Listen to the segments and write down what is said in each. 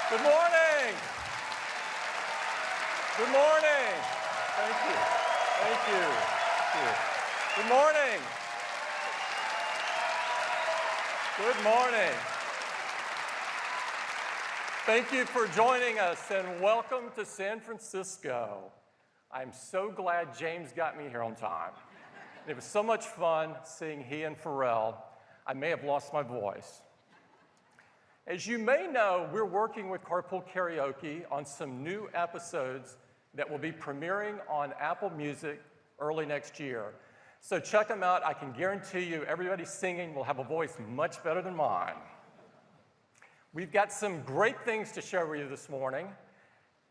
Good morning. Good morning. Thank you. Thank you. Thank you. Good morning. Good morning. Thank you for joining us and welcome to San Francisco. I'm so glad James got me here on time. It was so much fun seeing he and Pharrell. I may have lost my voice. As you may know, we're working with Carpool Karaoke on some new episodes that will be premiering on Apple Music early next year. So check them out. I can guarantee you everybody singing will have a voice much better than mine. We've got some great things to share with you this morning,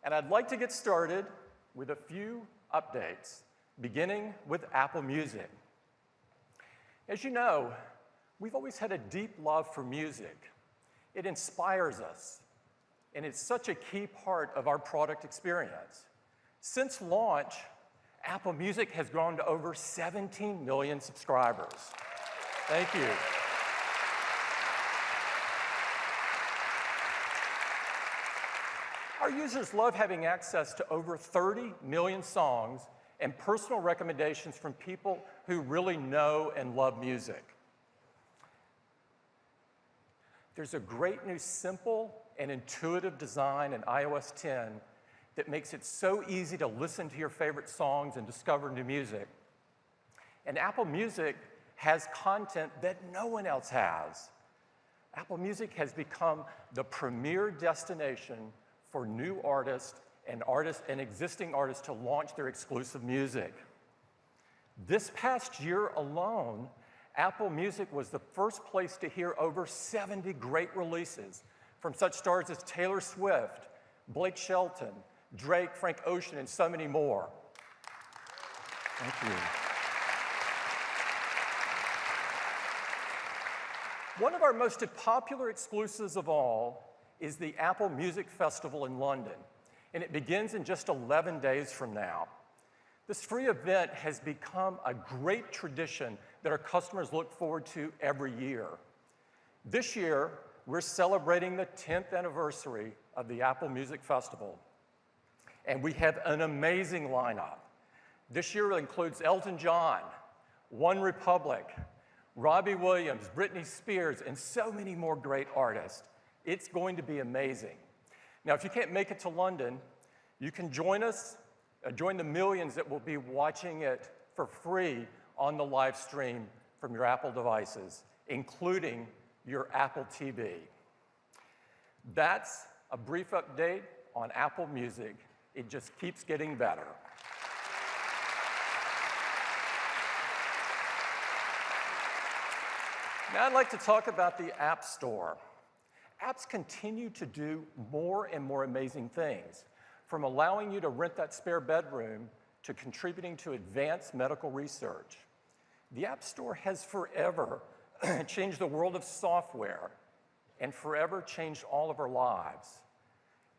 and I'd like to get started with a few updates, beginning with Apple Music. As you know, we've always had a deep love for music. It inspires us, and it's such a key part of our product experience. Since launch, Apple Music has grown to over 17 million subscribers. Thank you. Our users love having access to over 30 million songs and personal recommendations from people who really know and love music. There's a great new simple and intuitive design in iOS 10 that makes it so easy to listen to your favorite songs and discover new music. And Apple Music has content that no one else has. Apple Music has become the premier destination for new artists and existing artists to launch their exclusive music. This past year alone, Apple Music was the first place to hear over 70 great releases from such stars as Taylor Swift, Blake Shelton, Drake, Frank Ocean, and so many more. Thank you. One of our most popular exclusives of all is the Apple Music Festival in London, and it begins in just 11 days from now. This free event has become a great tradition that our customers look forward to every year. This year, we're celebrating the 10th anniversary of the Apple Music Festival, and we have an amazing lineup. This year includes Elton John, One Republic, Robbie Williams, Britney Spears, and so many more great artists. It's going to be amazing. Now, if you can't make it to London, you can join us, join the millions that will be watching it for free on the live stream from your Apple devices, including your Apple TV. That's a brief update on Apple Music. It just keeps getting better. Now I'd like to talk about the App Store. Apps continue to do more and more amazing things, from allowing you to rent that spare bedroom to contributing to advanced medical research. The App Store has forever changed the world of software and forever changed all of our lives.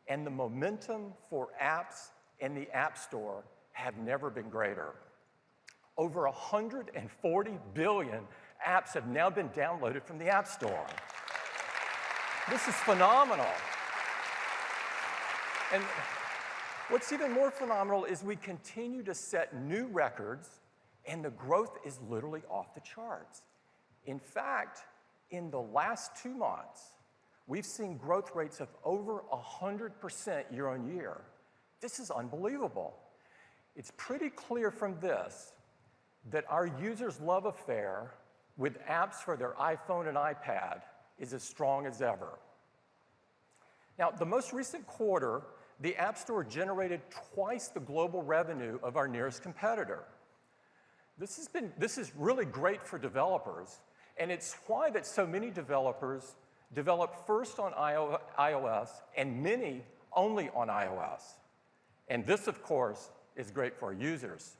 And the momentum for apps and the App Store have never been greater. Over 140 billion apps have now been downloaded from the App Store. This is phenomenal. And what's even more phenomenal is we continue to set new records, and the growth is literally off the charts. In fact, in the last 2 months, we've seen growth rates of over 100% year on year. This is unbelievable. It's pretty clear from this that our users' love affair with apps for their iPhone and iPad is as strong as ever. Now, the most recent quarter, the App Store generated twice the global revenue of our nearest competitor. This is really great for developers, and it's why that so many developers develop first on iOS and many only on iOS. And this, of course, is great for our users.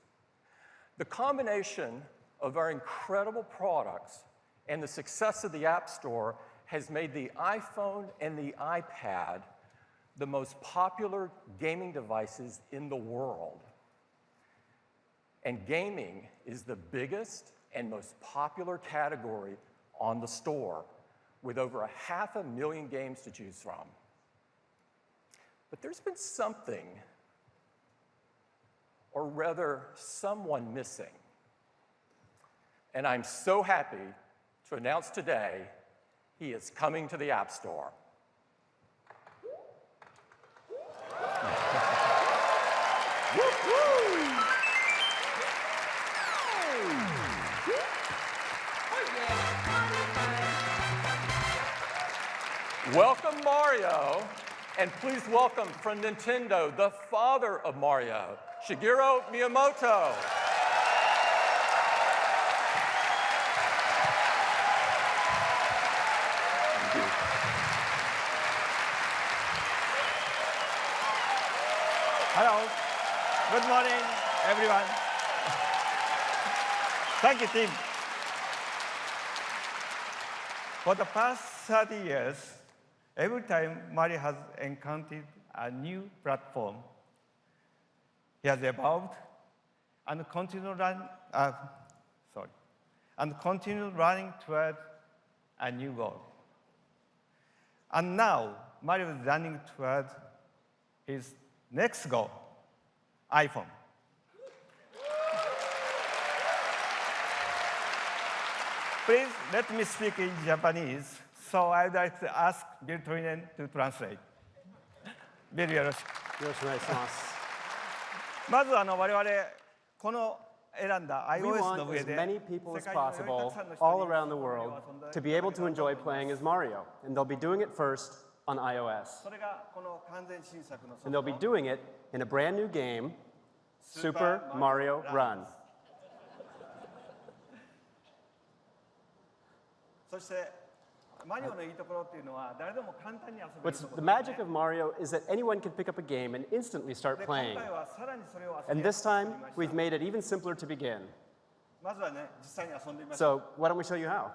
The combination of our incredible products and the success of the App Store has made the iPhone and the iPad the most popular gaming devices in the world. And gaming is the biggest and most popular category on the store, with over 500,000 games to choose from. But there's been something, or rather, someone missing. And I'm so happy to announce today he is coming to the App Store. Welcome, Mario, and please welcome from Nintendo, the father of Mario, Shigeru Miyamoto. Hello. Good morning, everyone. Thank you, Tim. For the past 30 years, every time Mario has encountered a new platform, he has evolved and continued running toward a new goal. And now, Mario is running toward his next goal, iPhone. Please let me speak in Japanese. So I'd like to ask Bill Toinen to translate. Bill, よろしく。よろしくお願いします。まず我々この選んだ We iOS want の上 as で many people 世 as 界中のよりた possible くさんの人 all に around the world to be able to enjoy playing as Mario. And they'll be doing it first on iOS. それがこの完全新作のソ And they'll フ be ト doing it in a brand new game, Super Mario Run. そしてマリオのいいところっていうのは誰でも簡単に遊べる What's とこ the ろですね magic of Mario is that anyone can pick up a game and instantly start で今 playing. 回はさらにそれを遊び And や this すくなり time, ました we've made it even simpler to begin. まずはね実際に遊んでみましょう So why don't we show you how?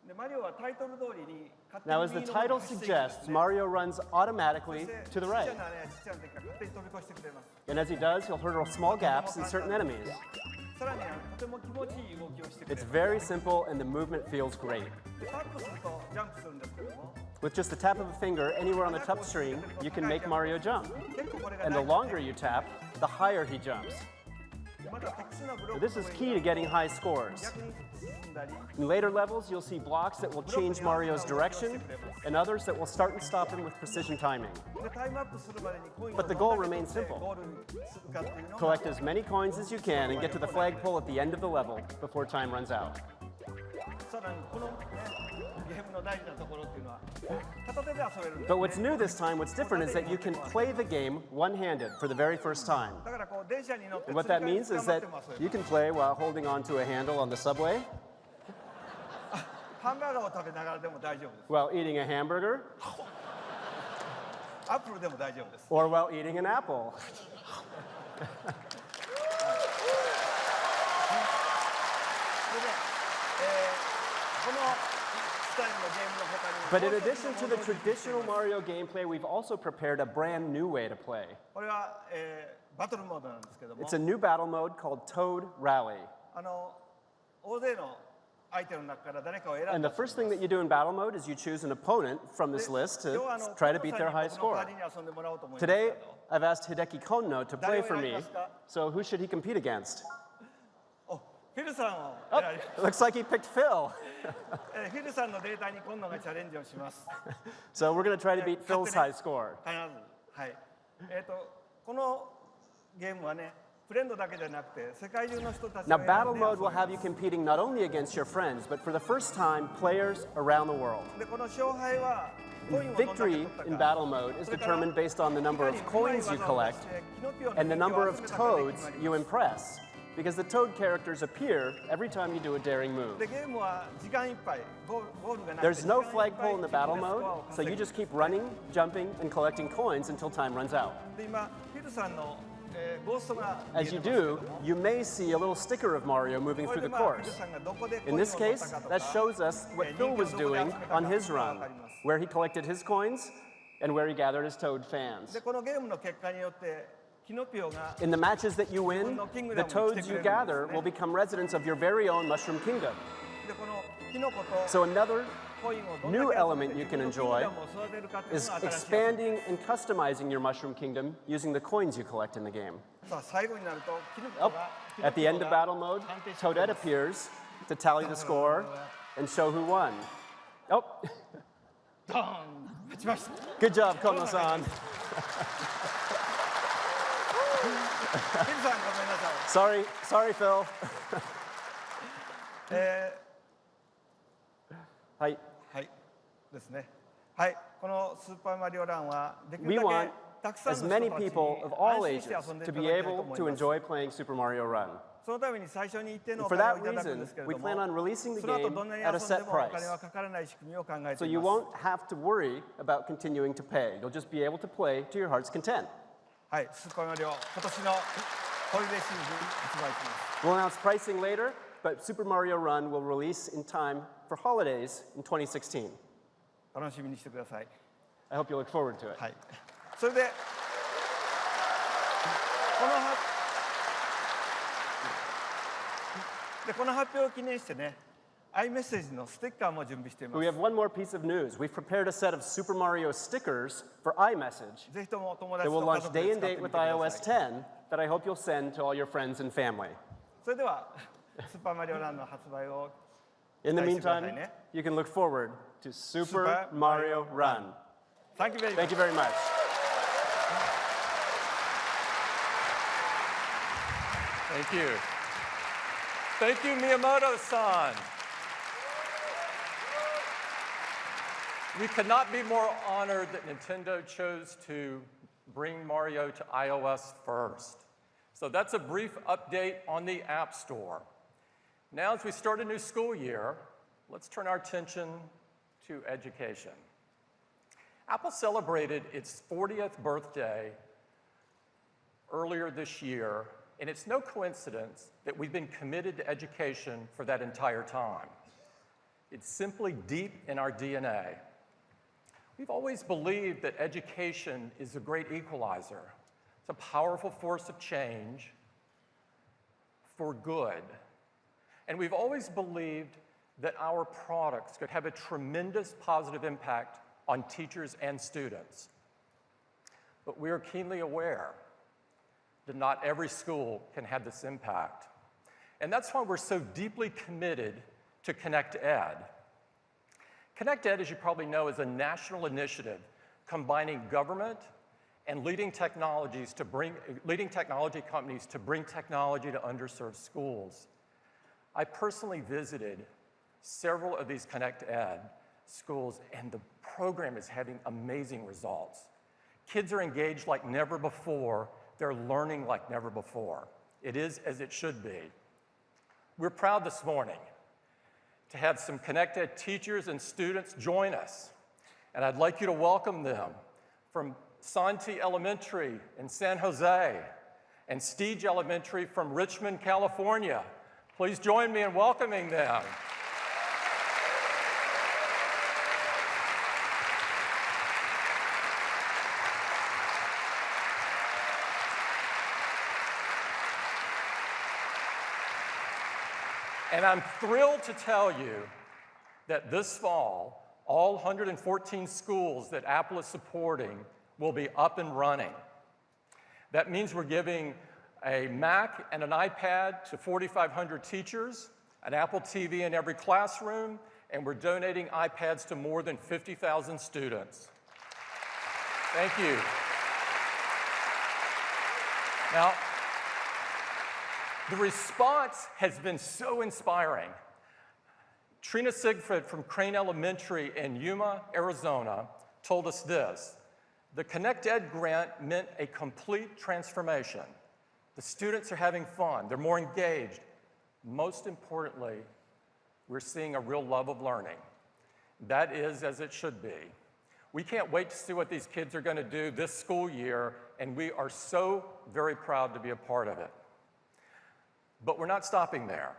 でマリオはタイトル通りに勝手 Now, に as the 右の方に title 走っていくんです suggests, ね Mario runs そ automatically して to the ちっ right. ちゃなねちっちゃな敵が勝手に飛び越してくれます And as he does, he'll hurdle small gaps in certain enemies. さらにとても気持ちいい動きをしてくれ It's ます very simple and the movement feels great. でタップするとジャンプするんですけども With just the tap of a finger anywhere on the touch screen, you can make Mario jump. 結構これが And the 大事 longer you tap, the higher he jumps. また特殊なブロック This is key to getting high scores. 逆に進んだり In later levels, you'll see blocks that will change Mario's direction and others that will start and stop him with precision timing. でタイムアップするまでにコインを But the ど goal んだけ remains 取って simple. ゴールにするかっていうのが Collect as many coins as you can and get to the flagpole at the end of the level before time runs out. さらにこのねゲームの大事なところっていうのは片手で遊べるんです But what's new this time, what's different, is that you can play the game one-handed for the very first time. だからこう電車に乗って And what that means is that you can play while holding onto a handle on the subway, ハンバーガーを食べながらでも大丈夫です while eating a hamburger, アップルでも大丈夫です or while eating an apple. でね、このスタイルのゲームの他に But in addition to the traditional Mario gameplay, we've also prepared a brand new way to play. これは、バトルモードなんですけども It's a new battle mode called Toad Rally. 大勢の相手の中から誰かを選ん And で the first thing that you do in battle mode is you choose an opponent from this list 今 to 日は try to beat their コン high さんに僕の score. 代わりに遊んでもらおうと思います Today, けど I've asked Hideki Konno to play for me. 誰を選びますか？ So who should he compete against? おフィルさんを Oh, 選び it looks like he picked Phil. フィルさんのデータに今度がチャレンジをします So we're going to try to beat Phil's high score. 必ずはいこのゲームはねフレンドだけじゃなくて世界中の人たち Now, を選んで battle 遊 mode び will ま have you competing not only against your friends, but for the first time, players around the world. すでこの勝敗はコインをどんだけ取 Victory った in か battle mode is determined based on the number of coins you collect and the number of toads you impress. Because the toad characters appear every time you do a daring move. でゲームは時間いっぱいゴールがなくて There's no 時間いっぱい flagpole in the battle 自分でスコアを mode, so 稼 you ぐ just keep running, jumping, and collecting coins until time runs out. で今フィルさんのゴーストが見え As て you ますけど do, も you may see a little sticker of Mario moving これ through で the まあフィル course. さんがどこでコイン In を this 取っ case, たかと that か shows us what Phil was doing on his run, where he collected his coins and where he gathered his toad fans. でこのゲームの結果によってキノピオが In the matches that you win, the toads you gather will become residents of your very own Mushroom Kingdom. でこのキノコと So another new element you can enjoy is expanding and customizing your Mushroom Kingdom using the coins you collect in the game. Oh, at the end of battle mode, Toadette appears to tally the score and show who won. Oh, good job, Kono-san. Sorry, Phil. Hi. はいですね。はい、このスーパーマリオランはできる We だけ want たくさん as の many 人たちに people of all 安心して ages 遊んでい to ただ be きたい able と思い to ます。 enjoy playing Super Mario Run. そのために最初に一定のお For 金を that いただくん reason, ですけれ we ども、 plan on releasing the その後 game どんなに at 遊 a んで set もお金 price. はかからない仕組みを考えて So い you ます。 won't have to worry about continuing to pay. You'll just be able to play to your heart's content. はい、スーパーマリオ今年のホリデーシーズン発売します。 We'll announce pricing later, but Super Mario Run will release in time for holidays in 2016. 楽しみにしてください。 I hope you look forward to it. はい。それでこの発表を記念してね、iMessage のステッカーも準備していま We す。 have one more piece of news. We've prepared a set of Super Mario stickers for iMessage ぜひとも友達 that と will 家 launch 族で day 使 and って date みて with くだ iOS さい。 10 that I hope you'll send to all your friends and family. それではスーパーマリオランの発売を In the 期待してください meantime, ね。 you can look forward to Super Super Mario Mario Run. Thank you very much. Thank you very much. Thank you. Thank you, Miyamoto-san. We could not be more honored that Nintendo chose to bring Mario to iOS first. So that's a brief update on the App Store. Now, as we start a new school year, let's turn our attention to education. Apple celebrated its 40th birthday earlier this year, and it's no coincidence that we've been committed to education for that entire time. It's simply deep in our DNA. We've always believed that education is a great equalizer. It's a powerful force of change for good. And we've always believed that our products could have a tremendous positive impact on teachers and students. But we are keenly aware that not every school can have this impact. And that's why we're so deeply committed to Connect Ed. Connect Ed, as you probably know, is a national initiative combining government and leading technology companies to bring technology to underserved schools. I personally visited several of these Connect Ed schools, and the program is having amazing results. Kids are engaged like never before. They're learning like never before. It is as it should be. We're proud this morning to have some Connect Ed teachers and students join us. And I'd like you to welcome them from Santee Elementary in San Jose and Steege Elementary from Richmond, California. Please join me in welcoming them. And I'm thrilled to tell you that this fall, all 114 schools that Apple is supporting will be up and running. That means we're giving a Mac and an iPad to 4,500 teachers, an Apple TV in every classroom, and we're donating iPads to more than 50,000 students. Thank you. Now, the response has been so inspiring. Trina Siegfried from Crane Elementary in Yuma, Arizona, told us this: the Connect Ed grant meant a complete transformation. The students are having fun, they're more engaged. Most importantly, we're seeing a real love of learning. That is as it should be. We can't wait to see what these kids are going to do this school year, and we are so very proud to be a part of it. But we're not stopping there.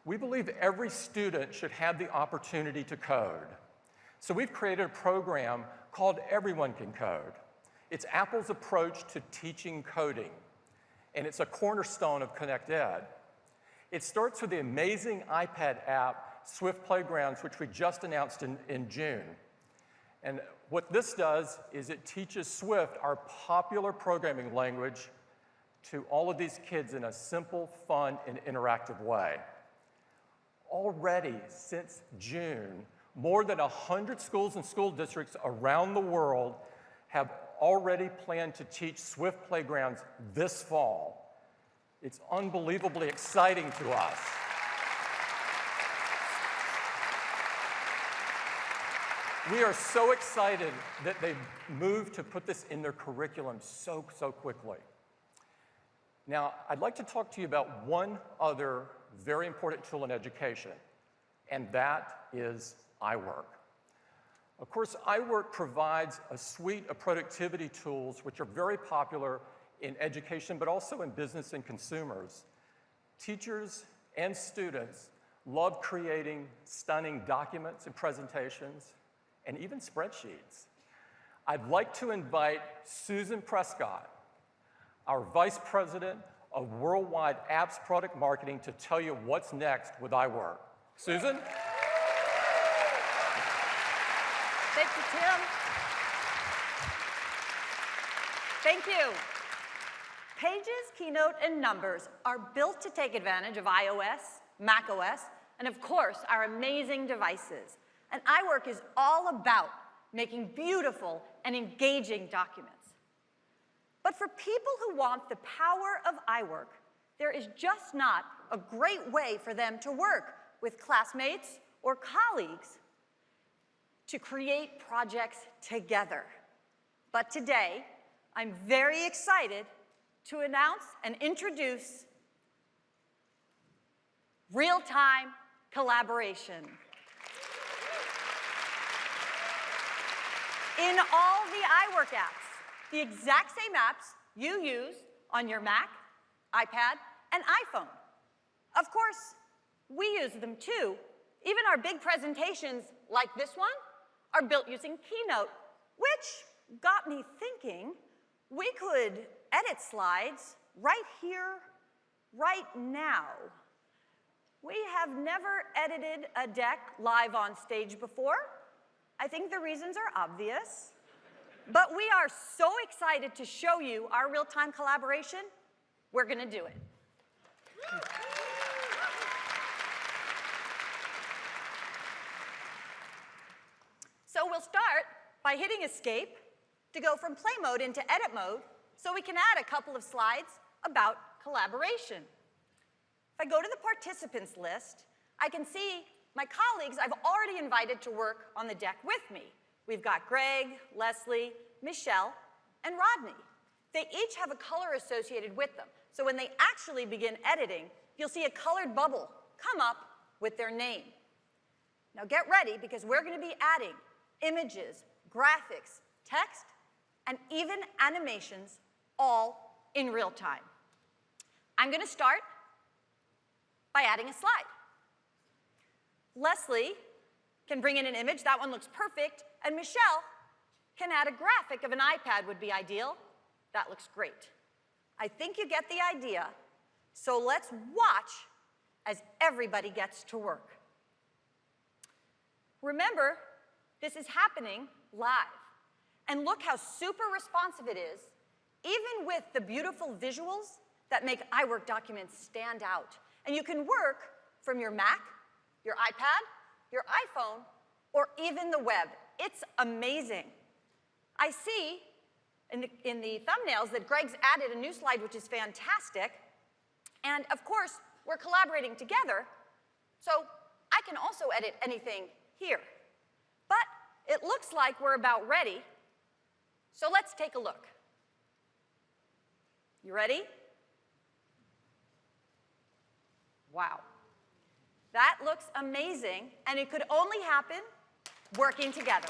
We believe every student should have the opportunity to code. So we've created a program called Everyone Can Code. It's Apple's approach to teaching coding, and it's a cornerstone of Connect Ed. It starts with the amazing iPad app Swift Playgrounds, which we just announced in June. And what this does is it teaches Swift, our popular programming language, to all of these kids in a simple, fun, and interactive way. Already, since June, more than 100 schools and school districts around the world have already planned to teach Swift Playgrounds this fall. It's unbelievably exciting to us. We are so excited that they've moved to put this in their curriculum so quickly. Now, I'd like to talk to you about one other very important tool in education, and that is iWork. Of course, iWork provides a suite of productivity tools which are very popular in education, but also in business and consumers. Teachers and students love creating stunning documents and presentations, and even spreadsheets. I'd like to invite Susan Prescott, our Vice President of Worldwide Apps Product Marketing, to tell you what's next with iWork. Susan? Thank you, Tim. Thank you. Pages, Keynote, and Numbers are built to take advantage of iOS, macOS, and of course, our amazing devices. And iWork is all about making beautiful and engaging documents. But for people who want the power of iWork, there is just not a great way for them to work with classmates or colleagues to create projects together. But today, I'm very excited to announce and introduce real-time collaboration. In all the iWork apps, the exact same apps you use on your Mac, iPad, and iPhone. Of course, we use them too. Even our big presentations, like this one, are built using Keynote, which got me thinking we could edit slides right here, right now. We have never edited a deck live on stage before. I think the reasons are obvious. But we are so excited to show you our real-time collaboration, we're going to do it. So we'll start by hitting escape to go from play mode into edit mode so we can add a couple of slides about collaboration. If I go to the participants list, I can see my colleagues I've already invited to work on the deck with me. We've got Greg, Leslie, Michelle, and Rodney. They each have a color associated with them. So when they actually begin editing, you'll see a colored bubble come up with their name. Now get ready, because we're going to be adding images, graphics, text, and even animations all in real time. I'm going to start by adding a slide. Leslie can bring in an image. That one looks perfect. And Michelle can add a graphic of an iPad would be ideal. That looks great. I think you get the idea. So let's watch as everybody gets to work. Remember, this is happening live. And look how super responsive it is, even with the beautiful visuals that make iWork documents stand out. And you can work from your Mac, your iPad, your iPhone, or even the web. It's amazing. I see in the thumbnails that Greg's added a new slide, which is fantastic. And of course, we're collaborating together, so I can also edit anything here. But it looks like we're about ready, so let's take a look. You ready? Wow. That looks amazing, and it could only happen working together.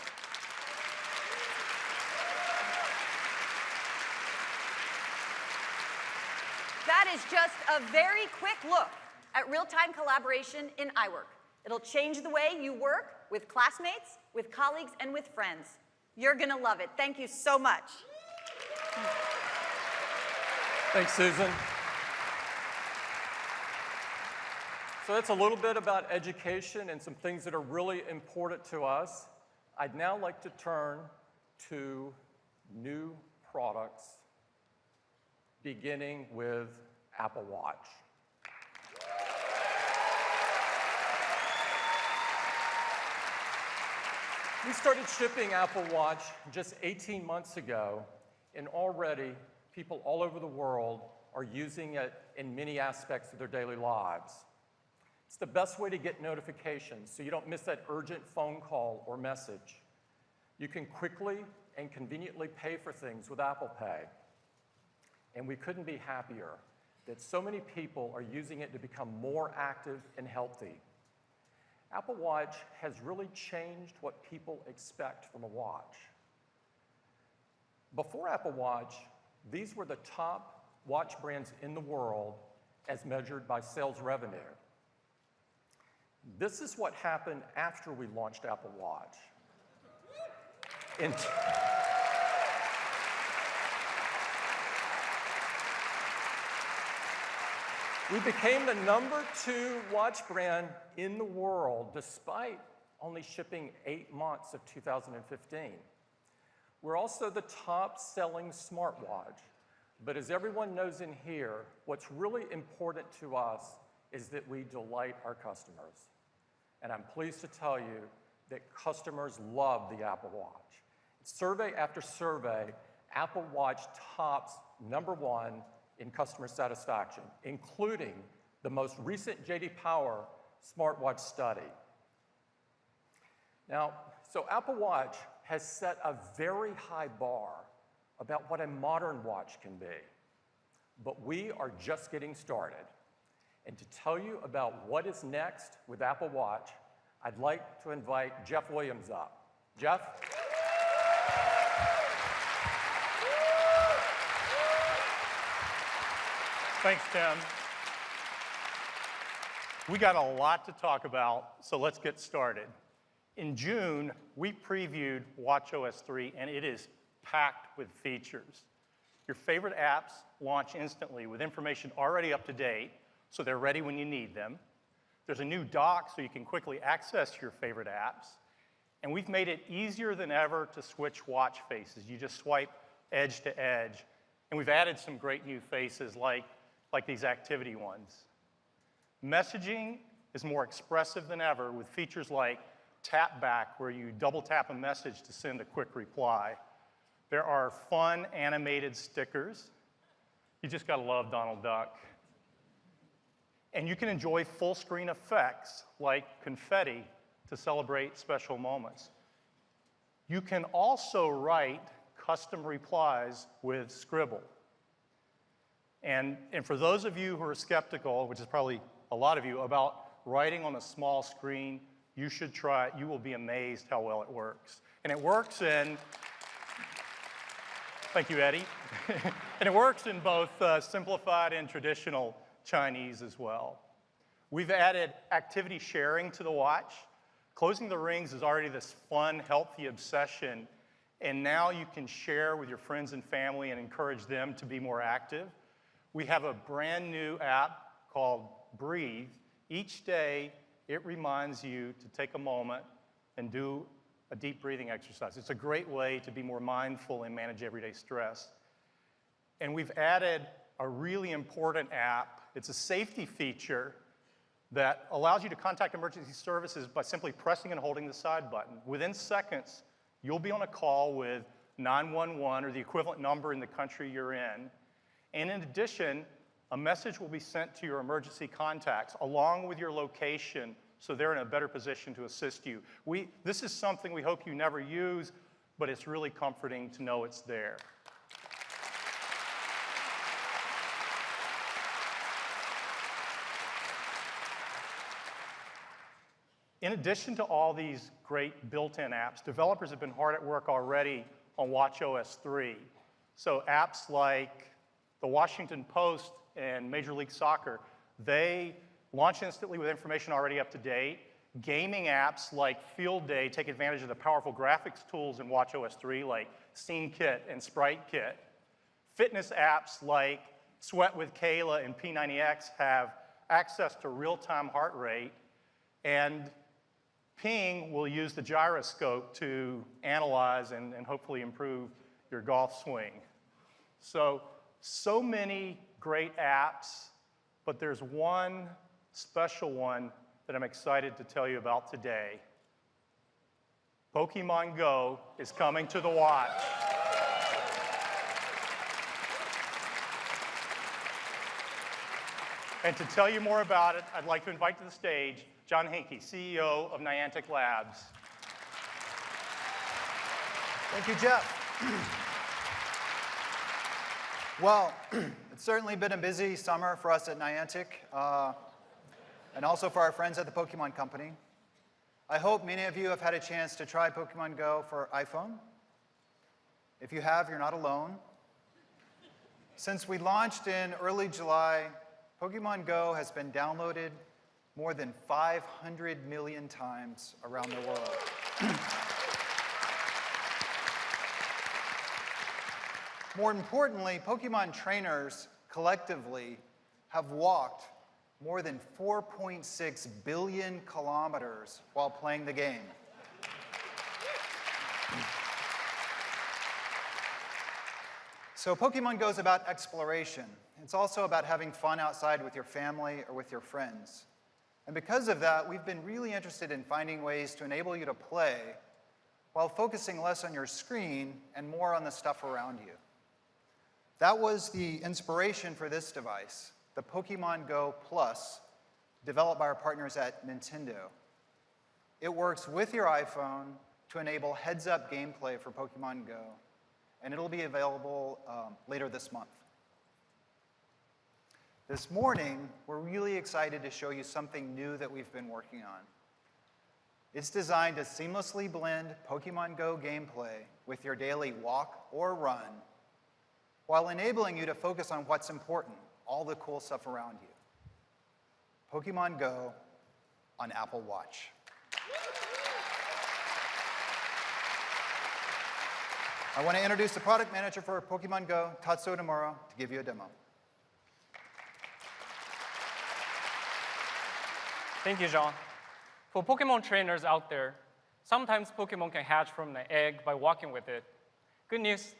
That is just a very quick look at real-time collaboration in iWork. It'll change the way you work with classmates, with colleagues, and with friends. You're going to love it. Thank you so much. Thanks, Susan. So that's a little bit about education and some things that are really important to us. I'd now like to turn to new products, beginning with Apple Watch. We started shipping Apple Watch just 18 months ago, and already people all over the world are using it in many aspects of their daily lives. It's the best way to get notifications so you don't miss that urgent phone call or message. You can quickly and conveniently pay for things with Apple Pay. And we couldn't be happier that so many people are using it to become more active and healthy. Apple Watch has really changed what people expect from a watch. Before Apple Watch, these were the top watch brands in the world as measured by sales revenue. This is what happened after we launched Apple Watch. We became the #2 watch brand in the world despite only shipping 8 months of 2015. We're also the top-selling smartwatch. But as everyone knows in here, what's really important to us is that we delight our customers. And I'm pleased to tell you that customers love the Apple Watch. Survey after survey, Apple Watch tops #1 in customer satisfaction, including the most recent J.D. Power smartwatch study. Now, so Apple Watch has set a very high bar about what a modern watch can be. But we are just getting started. And to tell you about what is next with Apple Watch, I'd like to invite Jeff Williams up. Jeff? Thanks, Tim. We got a lot to talk about, so let's get started. In June, we previewed watchOS 3, and it is packed with features. Your favorite apps launch instantly with information already up to date, so they're ready when you need them. There's a new dock so you can quickly access your favorite apps. And we've made it easier than ever to switch watch faces. You just swipe edge to edge. And we've added some great new faces like these activity ones. Messaging is more expressive than ever with features like tap back, where you double tap a message to send a quick reply. There are fun animated stickers. You just gotta love Donald Duck. And you can enjoy full screen effects like confetti to celebrate special moments. You can also write custom replies with Scribble. And for those of you who are skeptical, which is probably a lot of you, about writing on a small screen, you should try it. You will be amazed how well it works. And it works in, thank you, Eddie. And it works in both simplified and traditional Chinese as well. We've added activity sharing to the watch. Closing the rings is already this fun, healthy obsession, and now you can share with your friends and family and encourage them to be more active. We have a brand new app called Breathe. Each day, it reminds you to take a moment and do a deep breathing exercise. It's a great way to be more mindful and manage everyday stress. And we've added a really important app. It's a safety feature that allows you to contact emergency services by simply pressing and holding the side button. Within seconds, you'll be on a call with 911 or the equivalent number in the country you're in. And in addition, a message will be sent to your emergency contacts along with your location, so they're in a better position to assist you. This is something we hope you never use, but it's really comforting to know it's there. In addition to all these great built-in apps, developers have been hard at work already on watchOS 3. So apps like the Washington Post and Major League Soccer, they launch instantly with information already up to date. Gaming apps like Field Day take advantage of the powerful graphics tools in watchOS 3 like Scene Kit and Sprite Kit. Fitness apps like Sweat with Kayla and P90X have access to real-time heart rate, and Ping will use the gyroscope to analyze and hopefully improve your golf swing. So many great apps, but there's one special one that I'm excited to tell you about today. Pokemon Go is coming to the watch. And to tell you more about it, I'd like to invite to the stage John Hinkey, CEO of Niantic Labs. Thank you, Jeff. Well, it's certainly been a busy summer for us at Niantic, and also for our friends at the Pokemon Company. I hope many of you have had a chance to try Pokemon Go for iPhone. If you have, you're not alone. Since we launched in early July, Pokemon Go has been downloaded more than 500 million times around the world. More importantly, Pokemon trainers collectively have walked more than 4.6 billion kilometers while playing the game. So Pokemon Go is about exploration. It's also about having fun outside with your family or with your friends. And because of that, we've been really interested in finding ways to enable you to play while focusing less on your screen and more on the stuff around you. That was the inspiration for this device, the Pokemon Go Plus, developed by our partners at Nintendo. It works with your iPhone to enable heads-up gameplay for Pokemon Go, and it'll be available later this month. This morning, we're really excited to show you something new that we've been working on. It's designed to seamlessly blend Pokemon Go gameplay with your daily walk or run, while enabling you to focus on what's important, all the cool stuff around you. Pokemon Go on Apple Watch. I want to introduce the product manager for Pokemon Go, Tatsuo Nomura, to give you a demo. Thank you, John. For Pokemon trainers out there, sometimes Pokemon can hatch from the egg by walking with it. Good news,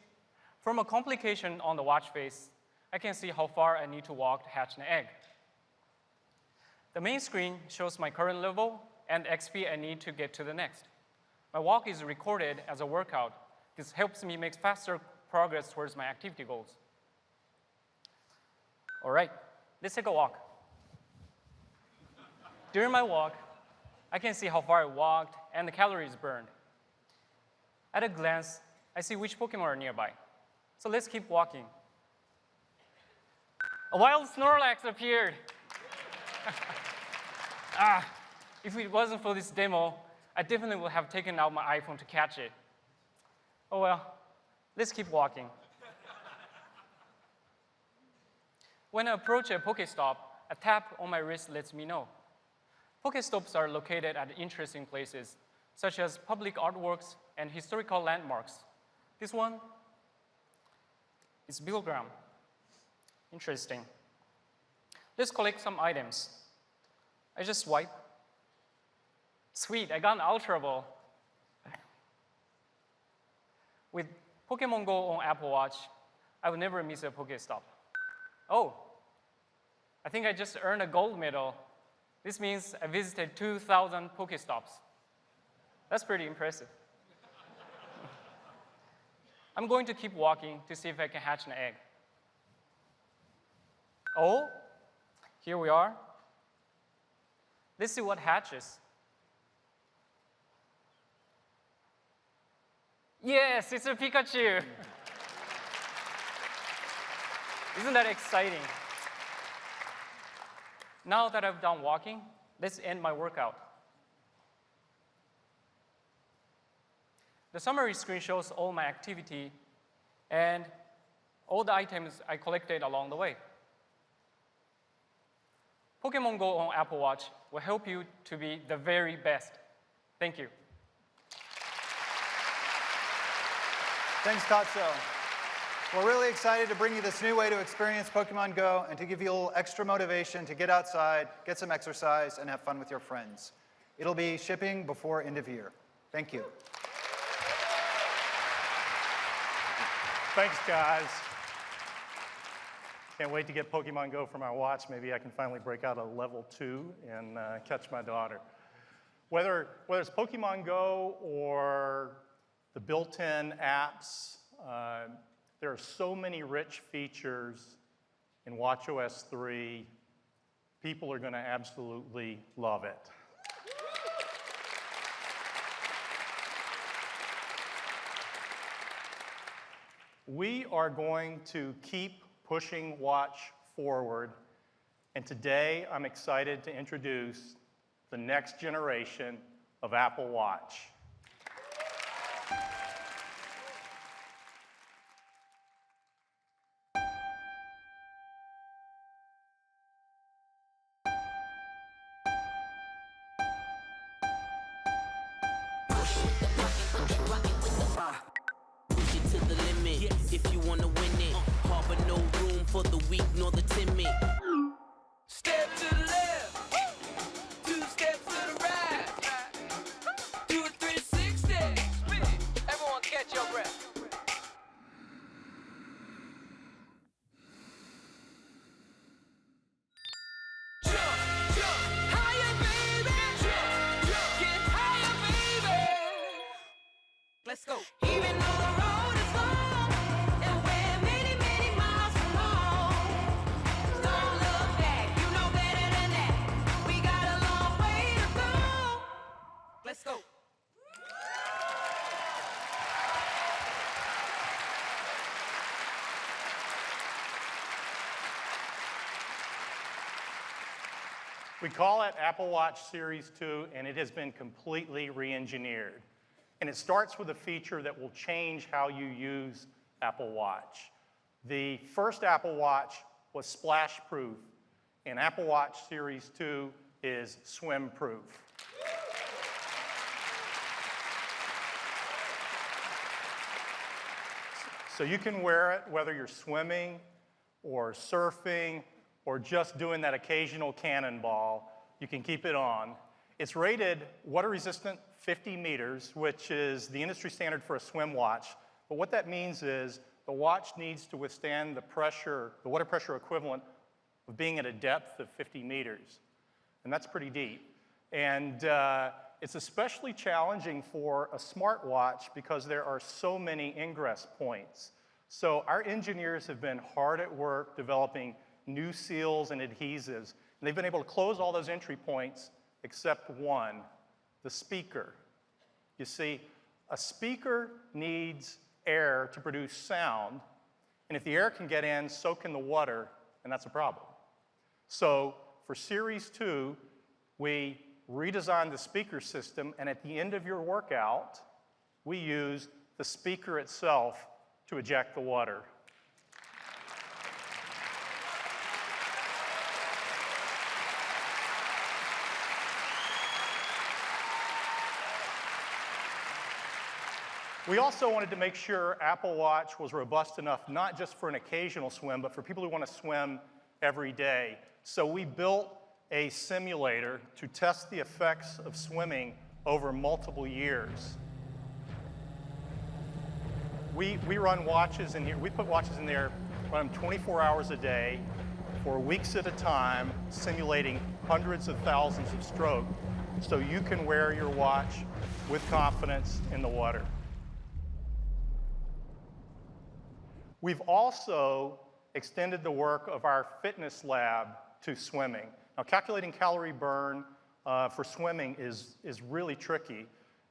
from a complication on the watch face, I can see how far I need to walk to hatch an egg. The main screen shows my current level and XP I need to get to the next. My walk is recorded as a workout. This helps me make faster progress towards my activity goals. All right, let's take a walk. During my walk, I can see how far I walked and the calories burned. At a glance, I see which Pokemon are nearby. So let's keep walking. A wild Snorlax appeared. If it wasn't for this demo, I definitely would have taken out my iPhone to catch it. Oh well, let's keep walking. When I approach a Pokestop, a tap on my wrist lets me know. Pokestops are located at interesting places, such as public artworks and historical landmarks. This one is Bilgram. Interesting. Let's collect some items. I just swipe. Sweet, I got an Ultra Ball. With Pokemon Go on Apple Watch, I will never miss a Pokestop. Oh, I think I just earned a gold medal. This means I visited 2,000 Pokestops. That's pretty impressive. I'm going to keep walking to see if I can hatch an egg. Oh, here we are. Let's see what hatches. Yes, it's a Pikachu. Isn't that exciting? Now that I've done walking, let's end my workout. The summary screen shows all my activity and all the items I collected along the way. Pokemon Go on Apple Watch will help you to be the very best. Thank you. Thanks, Tatsuo. We're really excited to bring you this new way to experience Pokemon Go and to give you a little extra motivation to get outside, get some exercise, and have fun with your friends. It'll be shipping before end of year. Thank you. Thanks, guys. Can't wait to get Pokemon Go for my watch. Maybe I can finally break out a level 2 and catch my daughter. Whether it's Pokemon Go or the built-in apps, there are so many rich features in watchOS 3. People are going to absolutely love it. We are going to keep pushing Watch forward, and today I'm excited to introduce the next generation of Apple Watch. If you wanna win it, harbor no room for the weak nor the timid. Step to the left, 2 steps to the right, do a 360. Everyone catch your breath. Jump, jump, higher, baby. Jump, jump, get higher, baby. Let's go. Even though the road is long and we're many, many miles from home, don't look back, you know better than that. We got a long way to go. Let's go. We call it Apple Watch Series 2, and it has been completely re-engineered. And it starts with a feature that will change how you use Apple Watch. The first Apple Watch was splash-proof, and Apple Watch Series 2 is swim-proof. So you can wear it whether you're swimming or surfing or just doing that occasional cannonball. You can keep it on. It's rated water-resistant 50 meters, which is the industry standard for a swim watch. But what that means is the watch needs to withstand the pressure, the water pressure equivalent of being at a depth of 50 meters. And that's pretty deep. And it's especially challenging for a smartwatch because there are so many ingress points. So our engineers have been hard at work developing new seals and adhesives. And they've been able to close all those entry points except one, the speaker. You see, a speaker needs air to produce sound, and if the air can get in, so can the water, and that's a problem. So for Series 2, we redesigned the speaker system, and at the end of your workout, we use the speaker itself to eject the water. We also wanted to make sure Apple Watch was robust enough, not just for an occasional swim, but for people who want to swim every day. So we built a simulator to test the effects of swimming over multiple years. We run watches in here, we put watches in there, run them 24 hours a day for weeks at a time, simulating hundreds of thousands of strokes, so you can wear your watch with confidence in the water. We've also extended the work of our fitness lab to swimming. Now, calculating calorie burn for swimming is really tricky.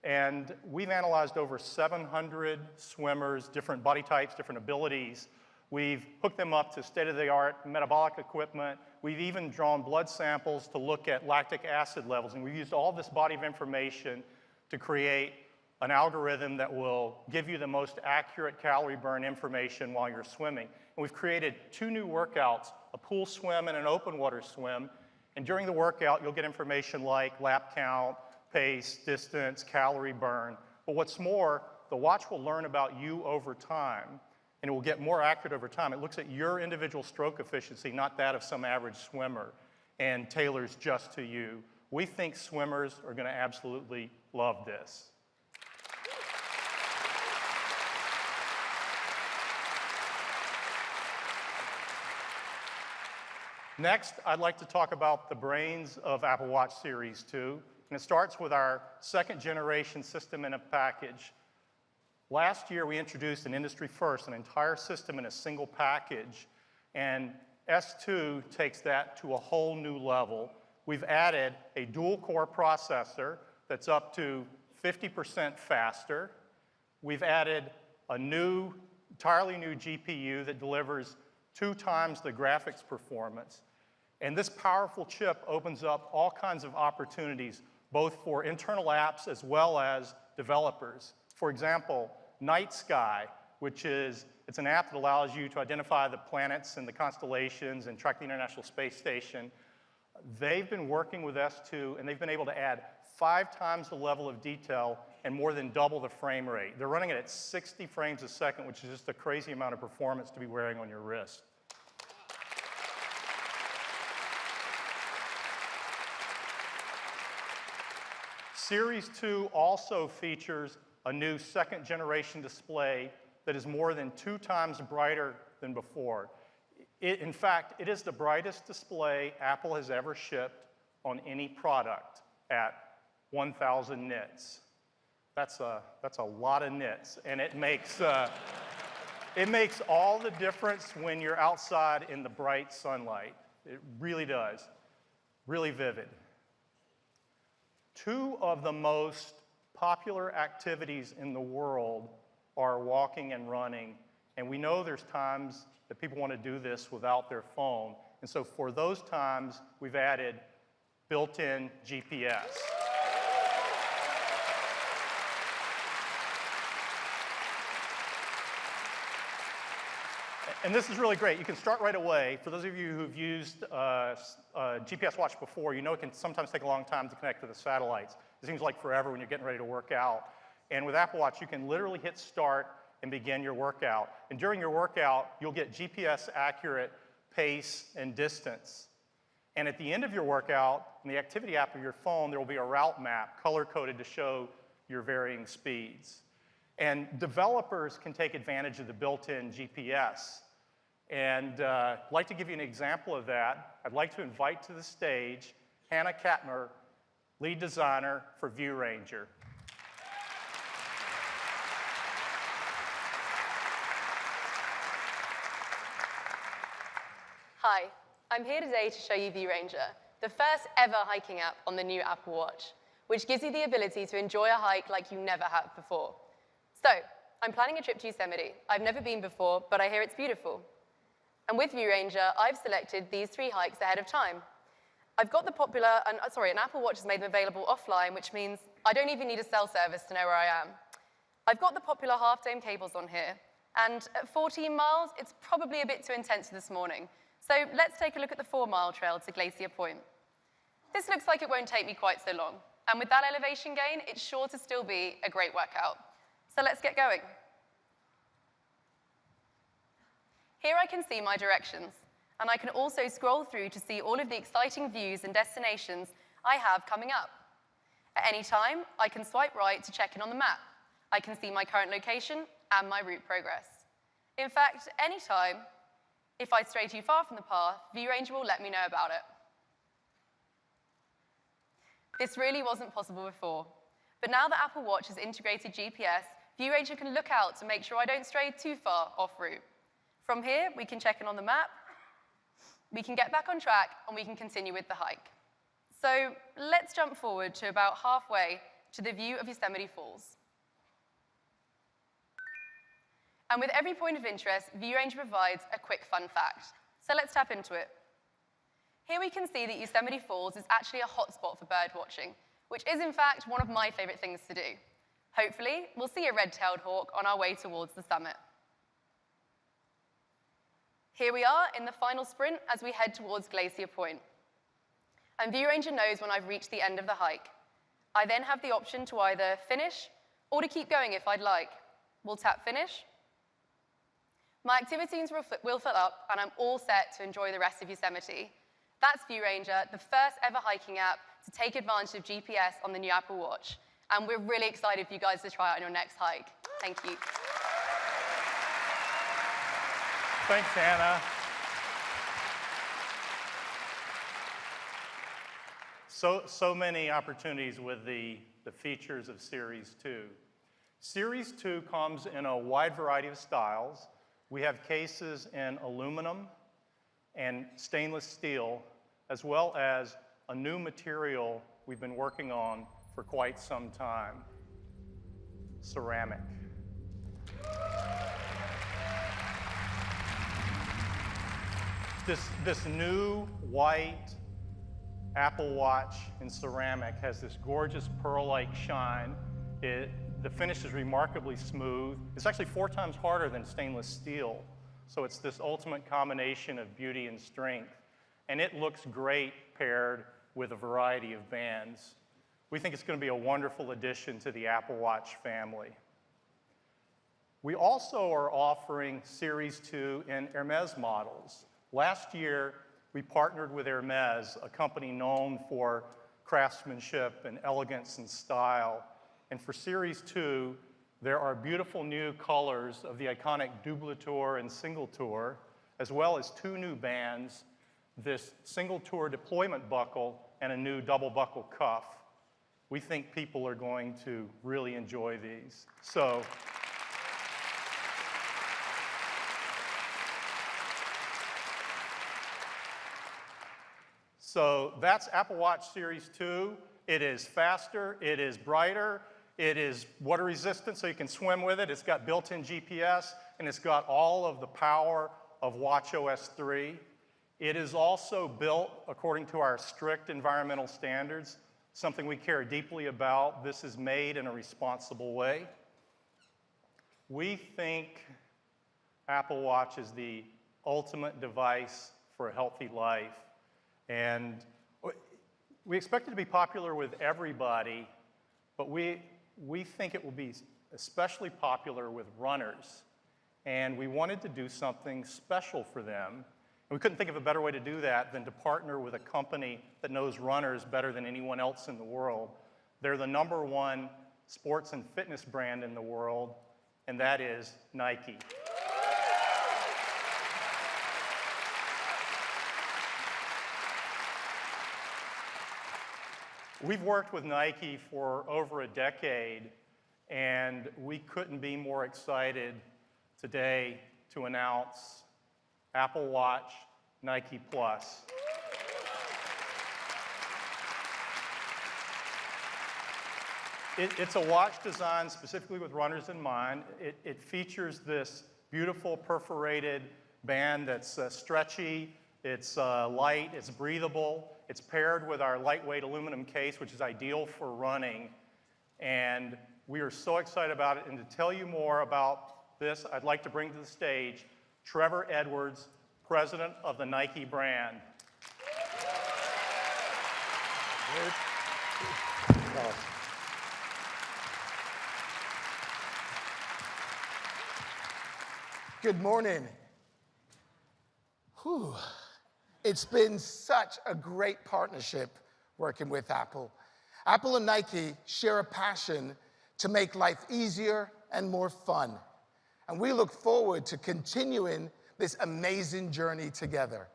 And we've analyzed over 700 swimmers, different body types, different abilities. We've hooked them up to state-of-the-art metabolic equipment. We've even drawn blood samples to look at lactic acid levels. And we've used all this body of information to create an algorithm that will give you the most accurate calorie burn information while you're swimming. And we've created 2 new workouts, a pool swim and an open water swim. And during the workout, you'll get information like lap count, pace, distance, calorie burn. But what's more, the watch will learn about you over time. and it will get more accurate over time. It looks at your individual stroke efficiency, not that of some average swimmer, and tailors just to you. We think swimmers are going to absolutely love this. Next, I'd like to talk about the brains of Apple Watch Series 2, and it starts with our second generation system in a package. Last year, we introduced an industry first, an entire system in a single package, and S2 takes that to a whole new level. We've added a dual-core processor that's up to 50% faster. We've added a entirely new GPU that delivers 2 times the graphics performance. And this powerful chip opens up all kinds of opportunities, both for internal apps as well as developers. For example, Night Sky, it's an app that allows you to identify the planets and the constellations and track the International Space Station. They've been working with S2, and they've been able to add 5 times the level of detail and more than double the frame rate. They're running it at 60 frames a second, which is just a crazy amount of performance to be wearing on your wrist. Series 2 also features a new second generation display that is more than 2 times brighter than before. In fact, it is the brightest display Apple has ever shipped on any product at 1,000 nits. That's a lot of nits, and it makes all the difference when you're outside in the bright sunlight. It really does. Really vivid. 2 of the most popular activities in the world are walking and running, and we know there's times that people want to do this without their phone, and so for those times, we've added built-in GPS. And this is really great. You can start right away. For those of you who've used a GPS watch before, you know it can sometimes take a long time to connect to the satellites. It seems like forever when you're getting ready to work out. And with Apple Watch, you can literally hit start and begin your workout. And during your workout, you'll get GPS accurate pace and distance. And at the end of your workout, in the activity app of your phone, there will be a route map color-coded to show your varying speeds. And developers can take advantage of the built-in GPS. And I'd like to give you an example of that. I'd like to invite to the stage Hannah Katmer, lead designer for View Ranger. Hi, I'm here today to show you View Ranger, the first ever hiking app on the new Apple Watch, which gives you the ability to enjoy a hike like you never have before. So, I'm planning a trip to Yosemite. I've never been before, but I hear it's beautiful. And with View Ranger, I've selected these 3 hikes ahead of time. I've got an Apple Watch has made them available offline, which means I don't even need a cell service to know where I am. I've got the popular half-dome cables on here, and at 14 miles, it's probably a bit too intense this morning. So let's take a look at the 4-mile trail to Glacier Point. This looks like it won't take me quite so long, and with that elevation gain, it's sure to still be a great workout. So let's get going. Here I can see my directions, and I can also scroll through to see all of the exciting views and destinations I have coming up. At any time, I can swipe right to check in on the map. I can see my current location and my route progress. In fact, anytime, if I stray too far from the path, View Ranger will let me know about it. This really wasn't possible before, but now that Apple Watch has integrated GPS, View Ranger can look out to make sure I don't stray too far off route. From here, we can check in on the map, we can get back on track, and we can continue with the hike. So let's jump forward to about halfway to the view of Yosemite Falls. And with every point of interest, View Ranger provides a quick fun fact. So let's tap into it. Here we can see that Yosemite Falls is actually a hotspot for bird watching, which is in fact one of my favorite things to do. Hopefully, we'll see a red-tailed hawk on our way towards the summit. Here we are in the final sprint as we head towards Glacier Point. And View Ranger knows when I've reached the end of the hike. I then have the option to either finish or to keep going if I'd like. We'll tap finish. My activities will fill up, and I'm all set to enjoy the rest of Yosemite. That's View Ranger, the first ever hiking app to take advantage of GPS on the new Apple Watch. And we're really excited for you guys to try it on your next hike. Thank you. Thanks, Anna. So many opportunities with the features of Series 2. Series 2 comes in a wide variety of styles. We have cases in aluminum and stainless steel, as well as a new material we've been working on for quite some time, ceramic. This new white Apple Watch in ceramic has this gorgeous pearl-like shine. The finish is remarkably smooth. It's actually 4 times harder than stainless steel. So it's this ultimate combination of beauty and strength. And it looks great paired with a variety of bands. We think it's going to be a wonderful addition to the Apple Watch family. We also are offering Series 2 in Hermes models. Last year, we partnered with Hermes, a company known for craftsmanship and elegance and style. And for Series 2, there are beautiful new colors of the iconic double tour and single tour, as well as 2 new bands, this single tour deployment buckle and a new double buckle cuff. We think people are going to really enjoy these. So that's Apple Watch Series 2. It is faster, it is brighter, it is water resistant so you can swim with it. It's got built-in GPS, and it's got all of the power of watchOS 3. It is also built according to our strict environmental standards, something we care deeply about. This is made in a responsible way. We think Apple Watch is the ultimate device for a healthy life. And we expect it to be popular with everybody, but we think it will be especially popular with runners. And we wanted to do something special for them. And we couldn't think of a better way to do that than to partner with a company that knows runners better than anyone else in the world. They're the #1 sports and fitness brand in the world, and that is Nike. We've worked with Nike for over a decade, and we couldn't be more excited today to announce Apple Watch Nike Plus. It's a watch designed specifically with runners in mind. It features this beautiful perforated band that's stretchy, it's light, it's breathable. It's paired with our lightweight aluminum case, which is ideal for running. And we are so excited about it. And to tell you more about this, I'd like to bring to the stage Trevor Edwards, president of the Nike brand. Good morning. Whew. It's been such a great partnership working with Apple. Apple and Nike share a passion to make life easier and more fun. And we look forward to continuing this amazing journey together.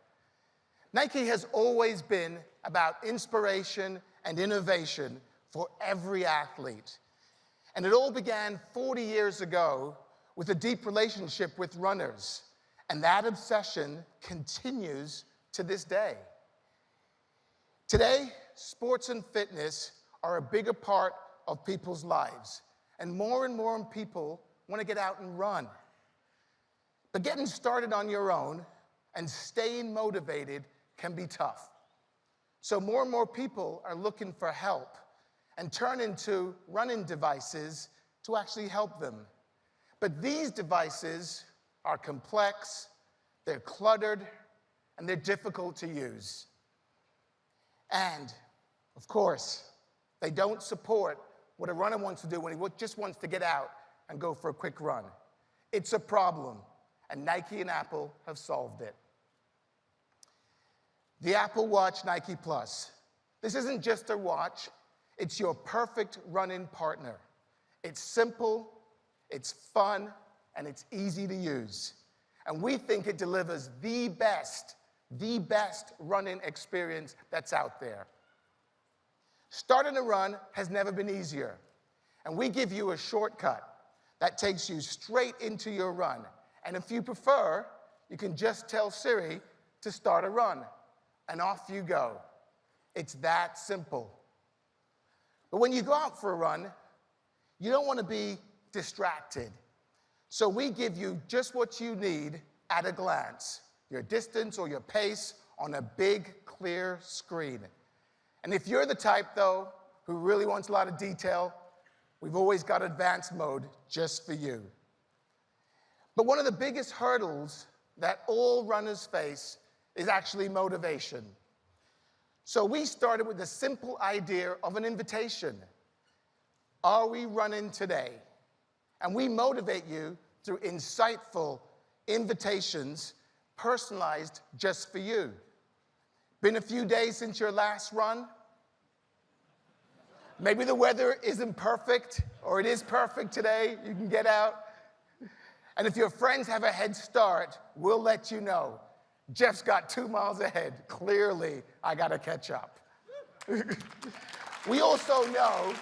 Nike has always been about inspiration and innovation for every athlete. And it all began 40 years ago with a deep relationship with runners. And that obsession continues to this day. Today, sports and fitness are a bigger part of people's lives, and more people want to get out and run. But getting started on your own and staying motivated can be tough. So more and more people are looking for help and turning to running devices to actually help them. But these devices are complex, they're cluttered, and they're difficult to use. And, of course, they don't support what a runner wants to do when he just wants to get out and go for a quick run. It's a problem, and Nike and Apple have solved it. The Apple Watch Nike Plus. This isn't just a watch, it's your perfect run-in partner. It's simple, it's fun, and it's easy to use. And we think it delivers the best run-in experience that's out there. Starting a run has never been easier, and we give you a shortcut that takes you straight into your run. And if you prefer, you can just tell Siri to start a run, and off you go. It's that simple. But when you go out for a run, you don't want to be distracted. So we give you just what you need at a glance, your distance or your pace on a big, clear screen. And if you're the type, though, who really wants a lot of detail, we've always got advanced mode just for you. But one of the biggest hurdles that all runners face is actually motivation. So we started with the simple idea of an invitation. Are we running today? And we motivate you through insightful invitations personalized just for you. Been a few days since your last run? Maybe the weather isn't perfect, or it is perfect today, you can get out. And if your friends have a head start, we'll let you know. Jeff's got 2 miles ahead. Clearly, I gotta catch up. We also know,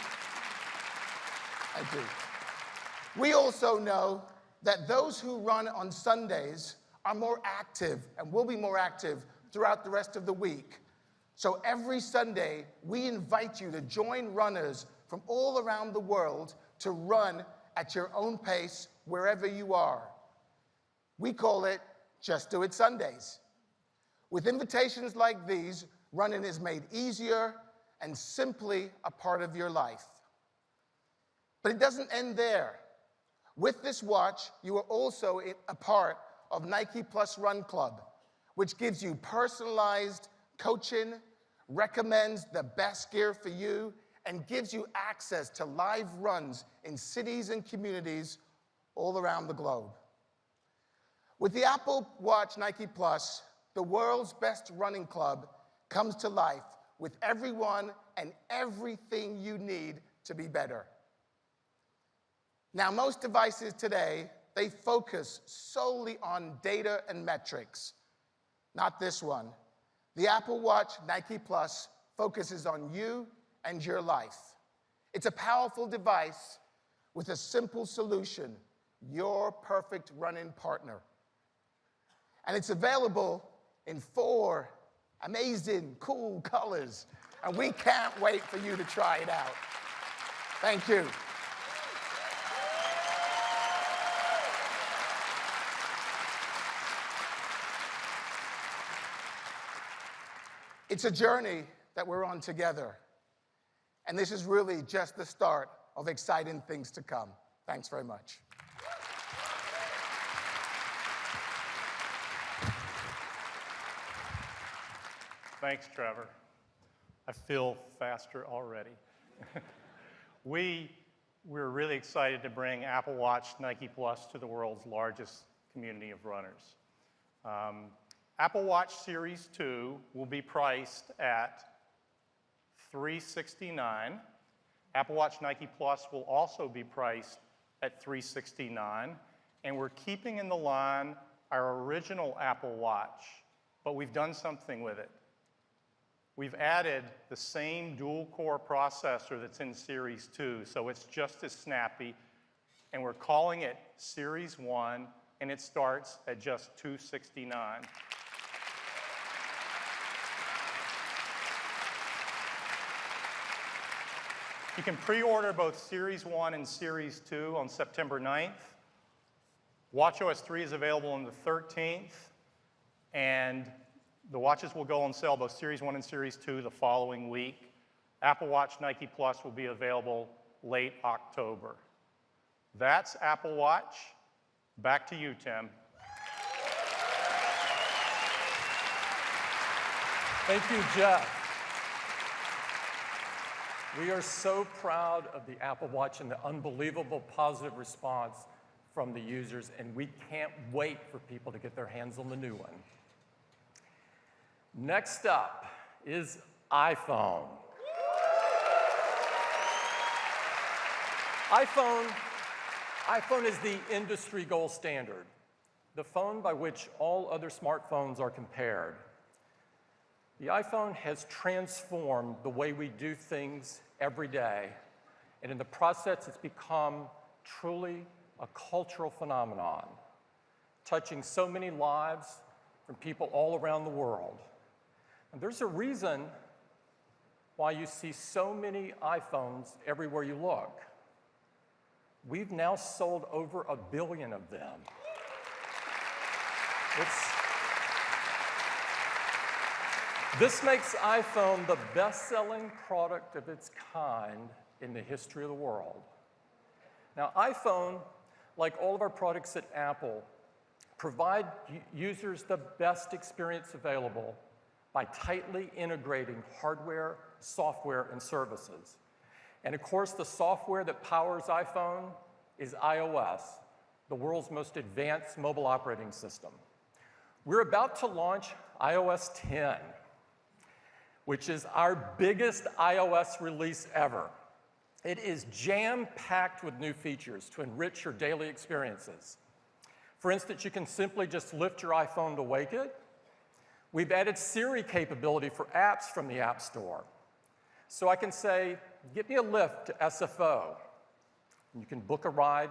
thank you. We also know that those who run on Sundays are more active and will be more active throughout the rest of the week. So every Sunday, we invite you to join runners from all around the world to run at your own pace wherever you are. We call it Just Do It Sundays. With invitations like these, running is made easier and simply a part of your life. But it doesn't end there. With this watch, you are also a part of Nike Plus Run Club, which gives you personalized coaching, recommends the best gear for you, and gives you access to live runs in cities and communities all around the globe. With the Apple Watch Nike Plus, the world's best running club comes to life with everyone and everything you need to be better. Now, most devices today, they focus solely on data and metrics. Not this one. The Apple Watch Nike Plus focuses on you and your life. It's a powerful device with a simple solution, your perfect running partner. And it's available in 4 amazing, cool colors. And we can't wait for you to try it out. Thank you. It's a journey that we're on together. And this is really just the start of exciting things to come. Thanks very much. Thanks, Trevor. I feel faster already. We're really excited to bring Apple Watch Nike Plus to the world's largest community of runners. Apple Watch Series 2 will be priced at $369. Apple Watch Nike Plus will also be priced at $369. And we're keeping in the line our original Apple Watch, but we've done something with it. We've added the same dual-core processor that's in Series 2, so it's just as snappy. And we're calling it Series 1, and it starts at just $269. You can pre-order both Series 1 and Series 2 on September 9th. watchOS 3 is available on the 13th, and the watches will go on sale, both Series 1 and Series 2, the following week. Apple Watch Nike Plus will be available late October. That's Apple Watch. Back to you, Tim. Thank you, Jeff. We are so proud of the Apple Watch and the unbelievable positive response from the users, and we can't wait for people to get their hands on the new one. Next up is iPhone. iPhone is the industry gold standard, the phone by which all other smartphones are compared. The iPhone has transformed the way we do things every day, and in the process, it's become truly a cultural phenomenon, touching so many lives from people all around the world. And there's a reason why you see so many iPhones everywhere you look. We've now sold over 1 billion of them. This makes iPhone the best-selling product of its kind in the history of the world. Now, iPhone, like all of our products at Apple, provide users the best experience available by tightly integrating hardware, software, and services. And of course, the software that powers iPhone is iOS, the world's most advanced mobile operating system. We're about to launch iOS 10, which is our biggest iOS release ever. It is jam-packed with new features to enrich your daily experiences. For instance, you can simply just lift your iPhone to wake it. We've added Siri capability for apps from the App Store. So I can say, get me a lift to SFO. And you can book a ride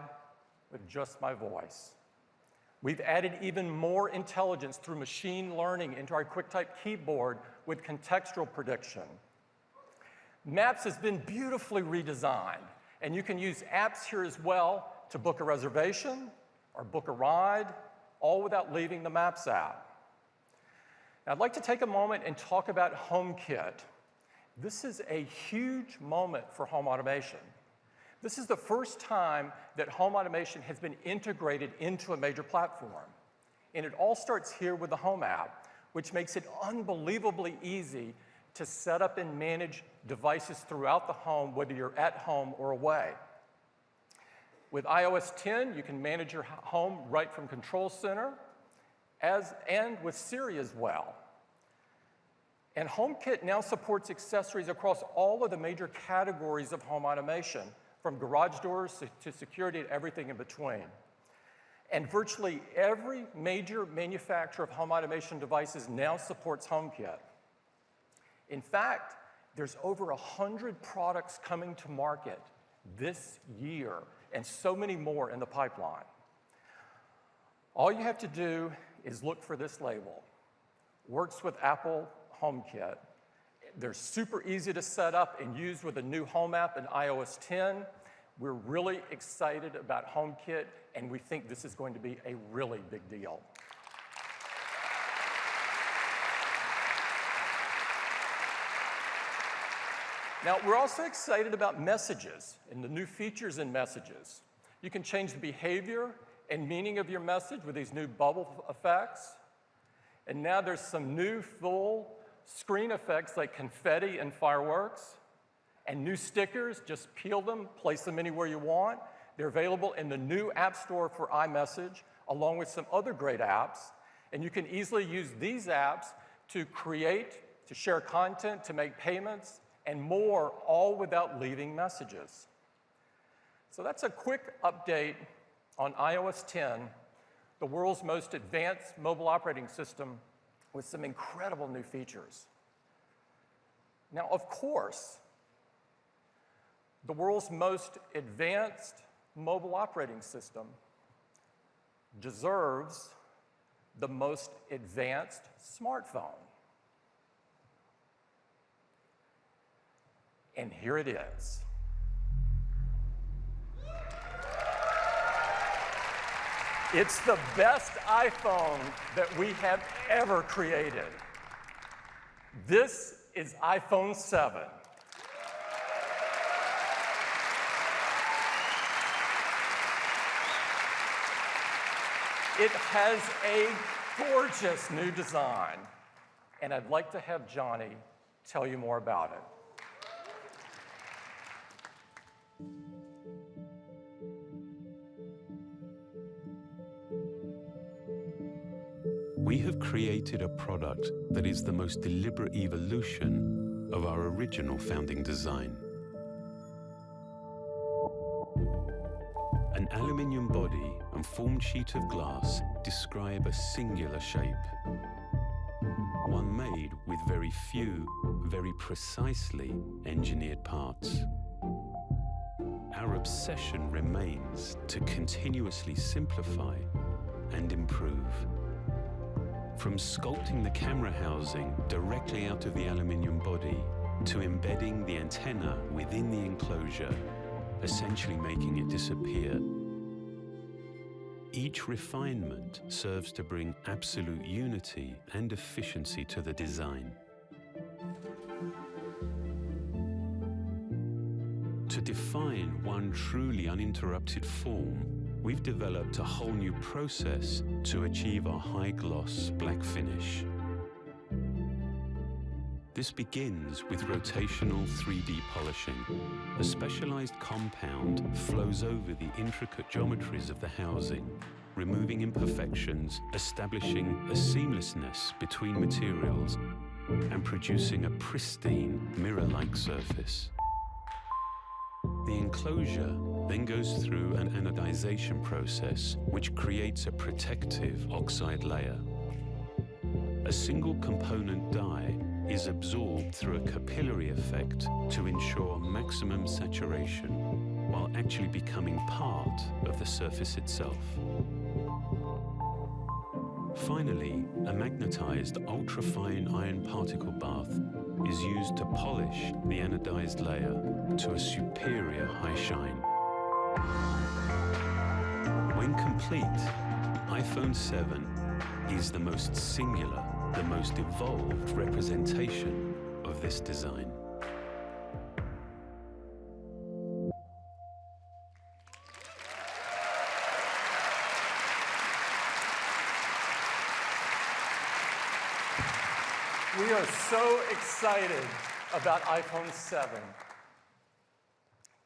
with just my voice. We've added even more intelligence through machine learning into our QuickType keyboard with contextual prediction. Maps has been beautifully redesigned, and you can use apps here as well to book a reservation or book a ride, all without leaving the Maps app. Now, I'd like to take a moment and talk about HomeKit. This is a huge moment for home automation. This is the first time that home automation has been integrated into a major platform. And it all starts here with the Home app, which makes it unbelievably easy to set up and manage devices throughout the home, whether you're at home or away. With iOS 10, you can manage your home right from Control Center, and with Siri as well. And HomeKit now supports accessories across all of the major categories of home automation, from garage doors to security and everything in between. And virtually every major manufacturer of home automation devices now supports HomeKit. In fact, there's over 100 products coming to market this year, and so many more in the pipeline. All you have to do is look for this label. Works with Apple HomeKit. They're super easy to set up and use with the new Home app in iOS 10. We're really excited about HomeKit, and we think this is going to be a really big deal. Now, we're also excited about messages and the new features in messages. You can change the behavior and meaning of your message with these new bubble effects. And now there's some new full screen effects like confetti and fireworks, and new stickers. Just peel them, place them anywhere you want. They're available in the new App Store for iMessage, along with some other great apps. And you can easily use these apps to create, to share content, to make payments, and more, all without leaving messages. So that's a quick update on iOS 10, the world's most advanced mobile operating system with some incredible new features. Now, of course, the world's most advanced mobile operating system deserves the most advanced smartphone. And here it is. It's the best iPhone that we have ever created. This is iPhone 7. It has a gorgeous new design, and I'd like to have Johnny tell you more about it. created a product that is the most deliberate evolution of our original founding design. An aluminium body and formed sheet of glass describe a singular shape, one made with very few, very precisely engineered parts. Our obsession remains to continuously simplify and improve. From sculpting the camera housing directly out of the aluminium body to embedding the antenna within the enclosure, essentially making it disappear. Each refinement serves to bring absolute unity and efficiency to the design. To define one truly uninterrupted form, we've developed a whole new process to achieve our high-gloss black finish. This begins with rotational 3D polishing. A specialized compound flows over the intricate geometries of the housing, removing imperfections, establishing a seamlessness between materials, and producing a pristine, mirror-like surface. The enclosure then goes through an anodization process, which creates a protective oxide layer. A single component dye is absorbed through a capillary effect to ensure maximum saturation, while actually becoming part of the surface itself. Finally, a magnetized ultrafine iron particle bath is used to polish the anodized layer to a superior high shine. When complete, iPhone 7 is the most singular, the most evolved representation of this design. We are so excited about iPhone 7.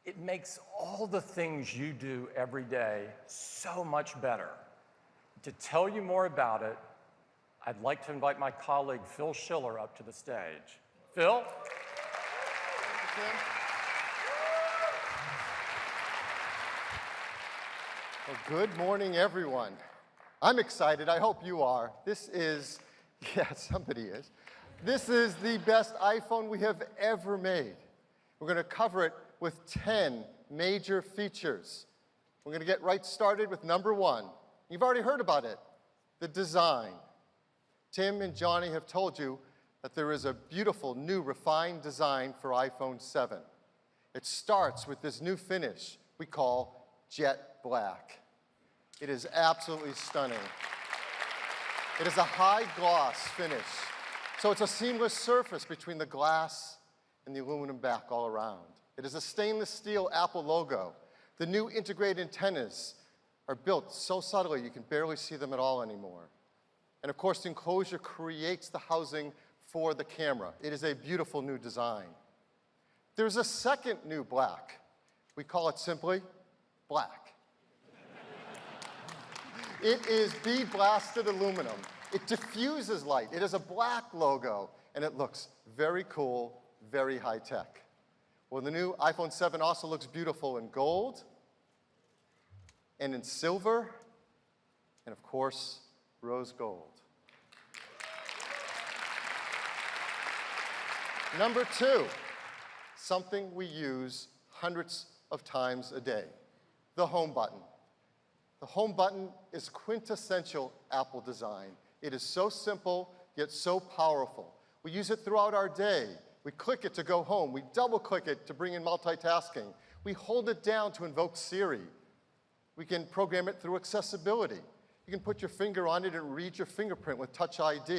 It makes all the things you do every day so much better. To tell you more about it, I'd like to invite my colleague Phil Schiller up to the stage. Phil? Well, good morning, everyone. I'm excited. I hope you are. This is, yeah, somebody is. This is the best iPhone we have ever made. We're going to cover it with 10 major features. We're going to get right started with number 1. You've already heard about it, the design. Tim and Johnny have told you that there is a beautiful, new, refined design for iPhone 7. It starts with this new finish we call jet black. It is absolutely stunning. It is a high gloss finish. So it's a seamless surface between the glass and the aluminum back all around. It is a stainless steel Apple logo. The new integrated antennas are built so subtly you can barely see them at all anymore. And of course, the enclosure creates the housing for the camera. It is a beautiful new design. There's a second new black. We call it simply black. It is bead blasted aluminum. It diffuses light. It is a black logo, and it looks very cool, very high tech. Well, the new iPhone 7 also looks beautiful in gold, and in silver, and of course, rose gold. Number 2, something we use hundreds of times a day, the home button. The home button is quintessential Apple design. It is so simple, yet so powerful. We use it throughout our day. We click it to go home. We double-click it to bring in multitasking. We hold it down to invoke Siri. We can program it through accessibility. You can put your finger on it and read your fingerprint with Touch ID.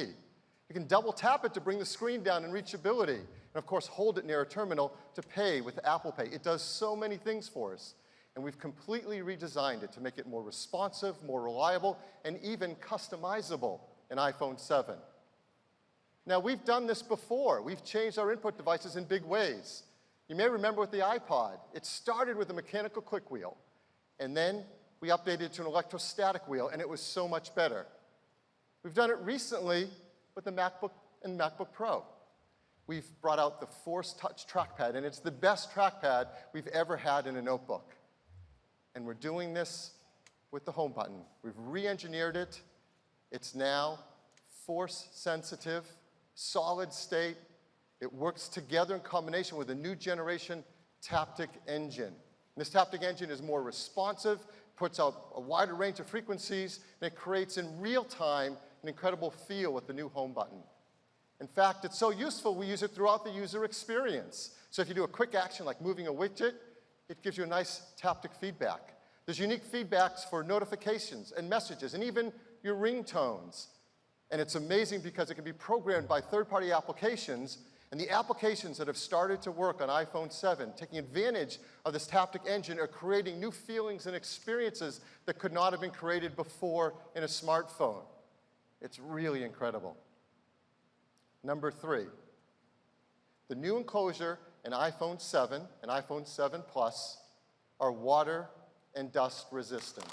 You can double-tap it to bring the screen down in reachability. And of course, hold it near a terminal to pay with Apple Pay. It does so many things for us. And we've completely redesigned it to make it more responsive, more reliable, and even customizable in iPhone 7. Now, we've done this before. We've changed our input devices in big ways. You may remember with the iPod, it started with a mechanical click wheel, and then we updated it to an electrostatic wheel, and it was so much better. We've done it recently with the MacBook and MacBook Pro. We've brought out the Force Touch trackpad, and it's the best trackpad we've ever had in a notebook. And we're doing this with the home button. We've re-engineered it. It's now force sensitive, solid state. It works together in combination with a new generation Taptic engine. And this Taptic engine is more responsive, puts out a wider range of frequencies, and it creates in real time an incredible feel with the new home button. In fact, it's so useful, we use it throughout the user experience. So if you do a quick action like moving a widget, it gives you a nice Taptic feedback. There's unique feedbacks for notifications and messages, and even your ringtones. And it's amazing because it can be programmed by third-party applications, and the applications that have started to work on iPhone 7, taking advantage of this Taptic engine, are creating new feelings and experiences that could not have been created before in a smartphone. It's really incredible. Number 3, the new enclosure in iPhone 7 and iPhone 7 Plus are water and dust resistant.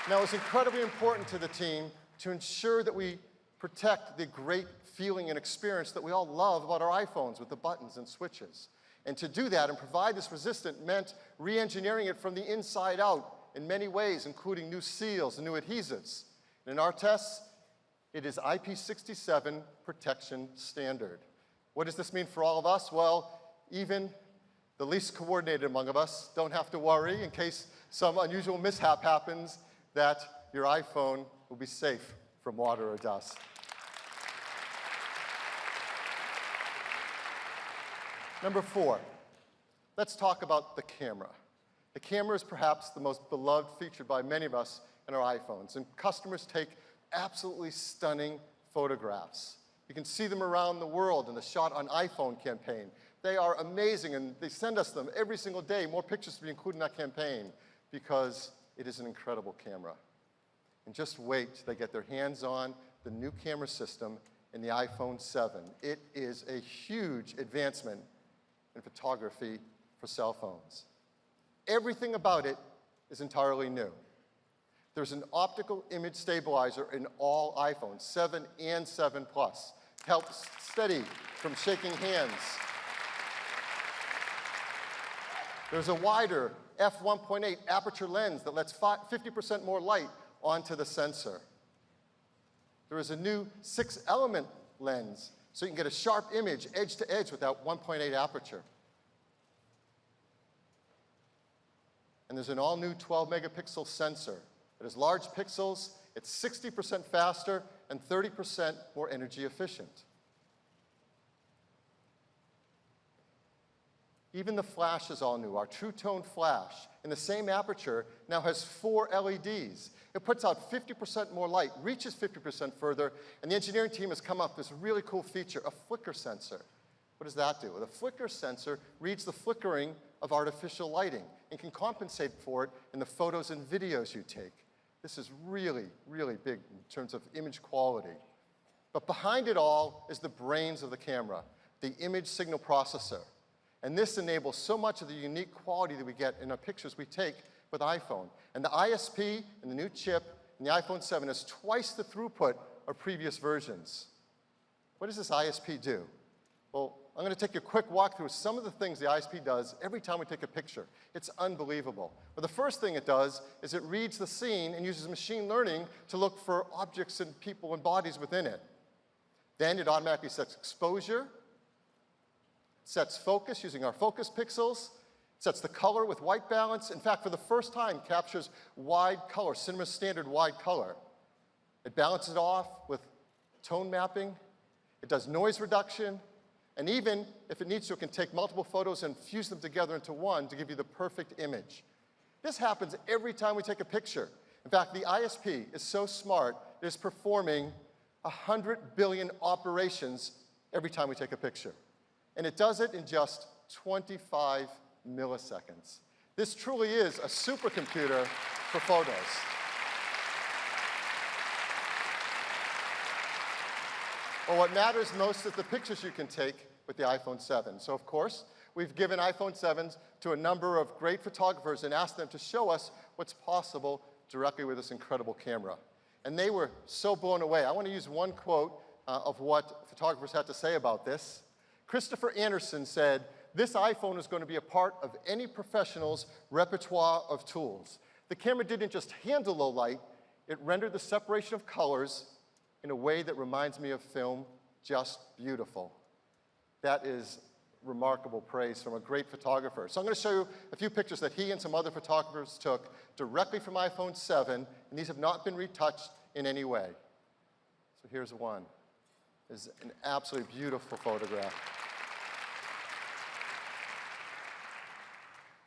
Now, it's incredibly important to the team to ensure that we protect the great feeling and experience that we all love about our iPhones with the buttons and switches. And to do that and provide this resistant meant re-engineering it from the inside out in many ways, including new seals and new adhesives. And in our tests, it is IP67 protection standard. What does this mean for all of us? Well, even the least coordinated among us don't have to worry in case some unusual mishap happens, that your iPhone will be safe from water or dust. Number 4, let's talk about the camera. The camera is perhaps the most beloved feature by many of us in our iPhones, and customers take absolutely stunning photographs. You can see them around the world in the Shot on iPhone campaign. They are amazing, and they send us them every single day, more pictures to be included in that campaign, because it is an incredible camera. And just wait till they get their hands on the new camera system in the iPhone 7. It is a huge advancement in photography for cell phones. Everything about it is entirely new. There's an optical image stabilizer in all iPhones, 7 and 7 Plus. Helps steady from shaking hands. There's a wider f1.8 aperture lens that lets 50% more light onto the sensor. There is a new 6-element lens, so you can get a sharp image edge to edge with that 1.8 aperture. And there's an all-new 12-megapixel sensor. It has large pixels, it's 60% faster, and 30% more energy efficient. Even the flash is all new. Our True Tone flash, in the same aperture, now has 4 LEDs. It puts out 50% more light, reaches 50% further, and the engineering team has come up with this really cool feature, a flicker sensor. What does that do? Well, the flicker sensor reads the flickering of artificial lighting and can compensate for it in the photos and videos you take. This is really, really big in terms of image quality. But behind it all is the brains of the camera, the image signal processor. And this enables so much of the unique quality that we get in our pictures we take with iPhone. And the ISP and the new chip in the iPhone 7 is twice the throughput of previous versions. What does this ISP do? Well, I'm going to take you a quick walk through some of the things the ISP does every time we take a picture. It's unbelievable. But the first thing it does is it reads the scene and uses machine learning to look for objects and people and bodies within it. Then it automatically sets exposure, sets focus using our focus pixels, sets the color with white balance. In fact, for the first time, captures wide color, cinema standard wide color. It balances it off with tone mapping. It does noise reduction. And even if it needs to, it can take multiple photos and fuse them together into one to give you the perfect image. This happens every time we take a picture. In fact, the ISP is so smart, it is performing 100 billion operations every time we take a picture. And it does it in just 25 milliseconds. This truly is a supercomputer for photos. Well, what matters most is the pictures you can take with the iPhone 7. So, of course, we've given iPhone 7s to a number of great photographers and asked them to show us what's possible directly with this incredible camera. And they were so blown away. I want to use one quote of what photographers had to say about this. Christopher Anderson said, "This iPhone is going to be a part of any professional's repertoire of tools. The camera didn't just handle low light, it rendered the separation of colors in a way that reminds me of film just beautiful." That is remarkable praise from a great photographer. So I'm going to show you a few pictures that he and some other photographers took directly from iPhone 7, and these have not been retouched in any way. So here's one. This is an absolutely beautiful photograph.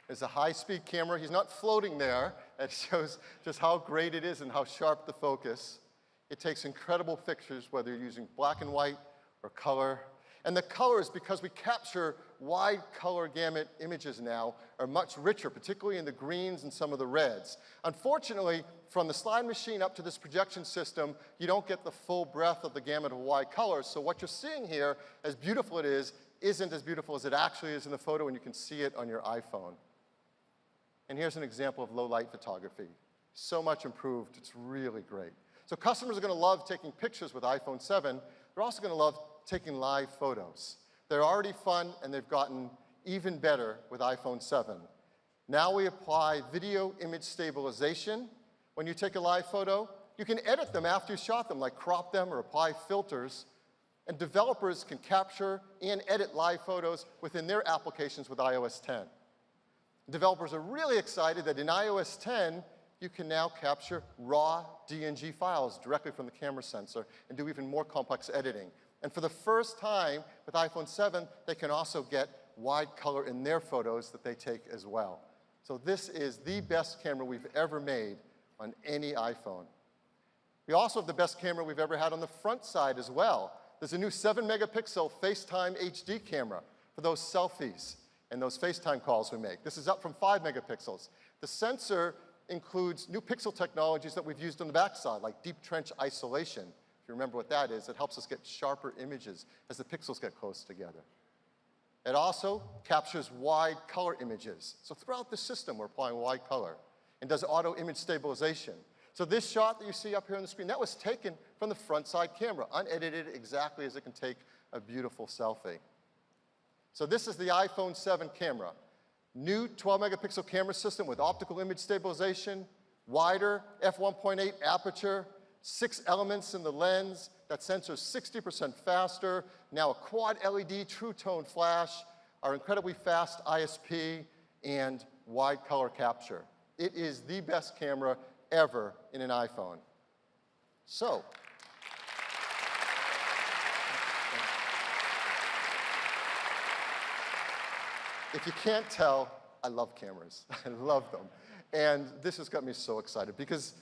It's a high-speed camera. He's not floating there. It shows just how great it is and how sharp the focus. It takes incredible pictures, whether you're using black and white or color. And the colors, because we capture wide color gamut images now, are much richer, particularly in the greens and some of the reds. Unfortunately, from the slide machine up to this projection system, you don't get the full breadth of the gamut of wide colors. So what you're seeing here, as beautiful it is, isn't as beautiful as it actually is in the photo, and you can see it on your iPhone. And here's an example of low-light photography. So much improved, it's really great. So customers are going to love taking pictures with iPhone 7. They're also going to love taking live photos. They're already fun, and they've gotten even better with iPhone 7. Now we apply video image stabilization. When you take a live photo, you can edit them after you shot them, like crop them or apply filters. And developers can capture and edit live photos within their applications with iOS 10. Developers are really excited that in iOS 10, you can now capture raw DNG files directly from the camera sensor and do even more complex editing. And for the first time with iPhone 7, they can also get wide color in their photos that they take as well. So this is the best camera we've ever made on any iPhone. We also have the best camera we've ever had on the front side as well. There's a new 7-megapixel FaceTime HD camera for those selfies and those FaceTime calls we make. This is up from 5 megapixels. The sensor includes new pixel technologies that we've used on the backside, like deep trench isolation. If you remember what that is, it helps us get sharper images as the pixels get close together. It also captures wide color images. So throughout the system, we're applying wide color and does auto image stabilization. So this shot that you see up here on the screen, that was taken from the front side camera, unedited exactly as it can take a beautiful selfie. So this is the iPhone 7 camera. New 12-megapixel camera system with optical image stabilization, wider f1.8 aperture, 6 elements in the lens. That sensor is 60% faster. Now a quad LED true tone flash, our incredibly fast ISP, and wide color capture. It is the best camera ever in an iPhone. So, if you can't tell, I love cameras. I love them. And this has got me so excited because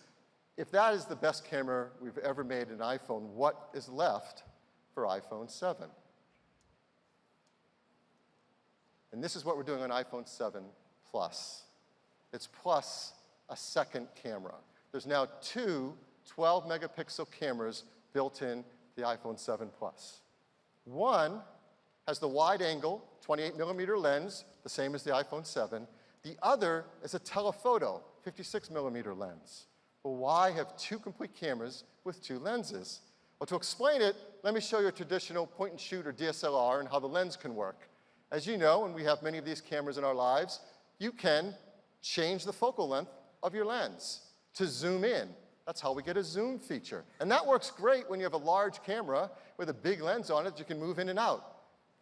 if that is the best camera we've ever made in an iPhone, what is left for iPhone 7? And this is what we're doing on iPhone 7 Plus. It's plus a second camera. There's now 2 12-megapixel cameras built in the iPhone 7 Plus. One has the wide-angle 28-millimeter lens, the same as the iPhone 7. The other is a telephoto 56-millimeter lens. Well, why have 2 complete cameras with 2 lenses? Well, to explain it, let me show you a traditional point-and-shoot or DSLR and how the lens can work. As you know, and we have many of these cameras in our lives, you can change the focal length of your lens to zoom in. That's how we get a zoom feature. And that works great when you have a large camera with a big lens on it you can move in and out.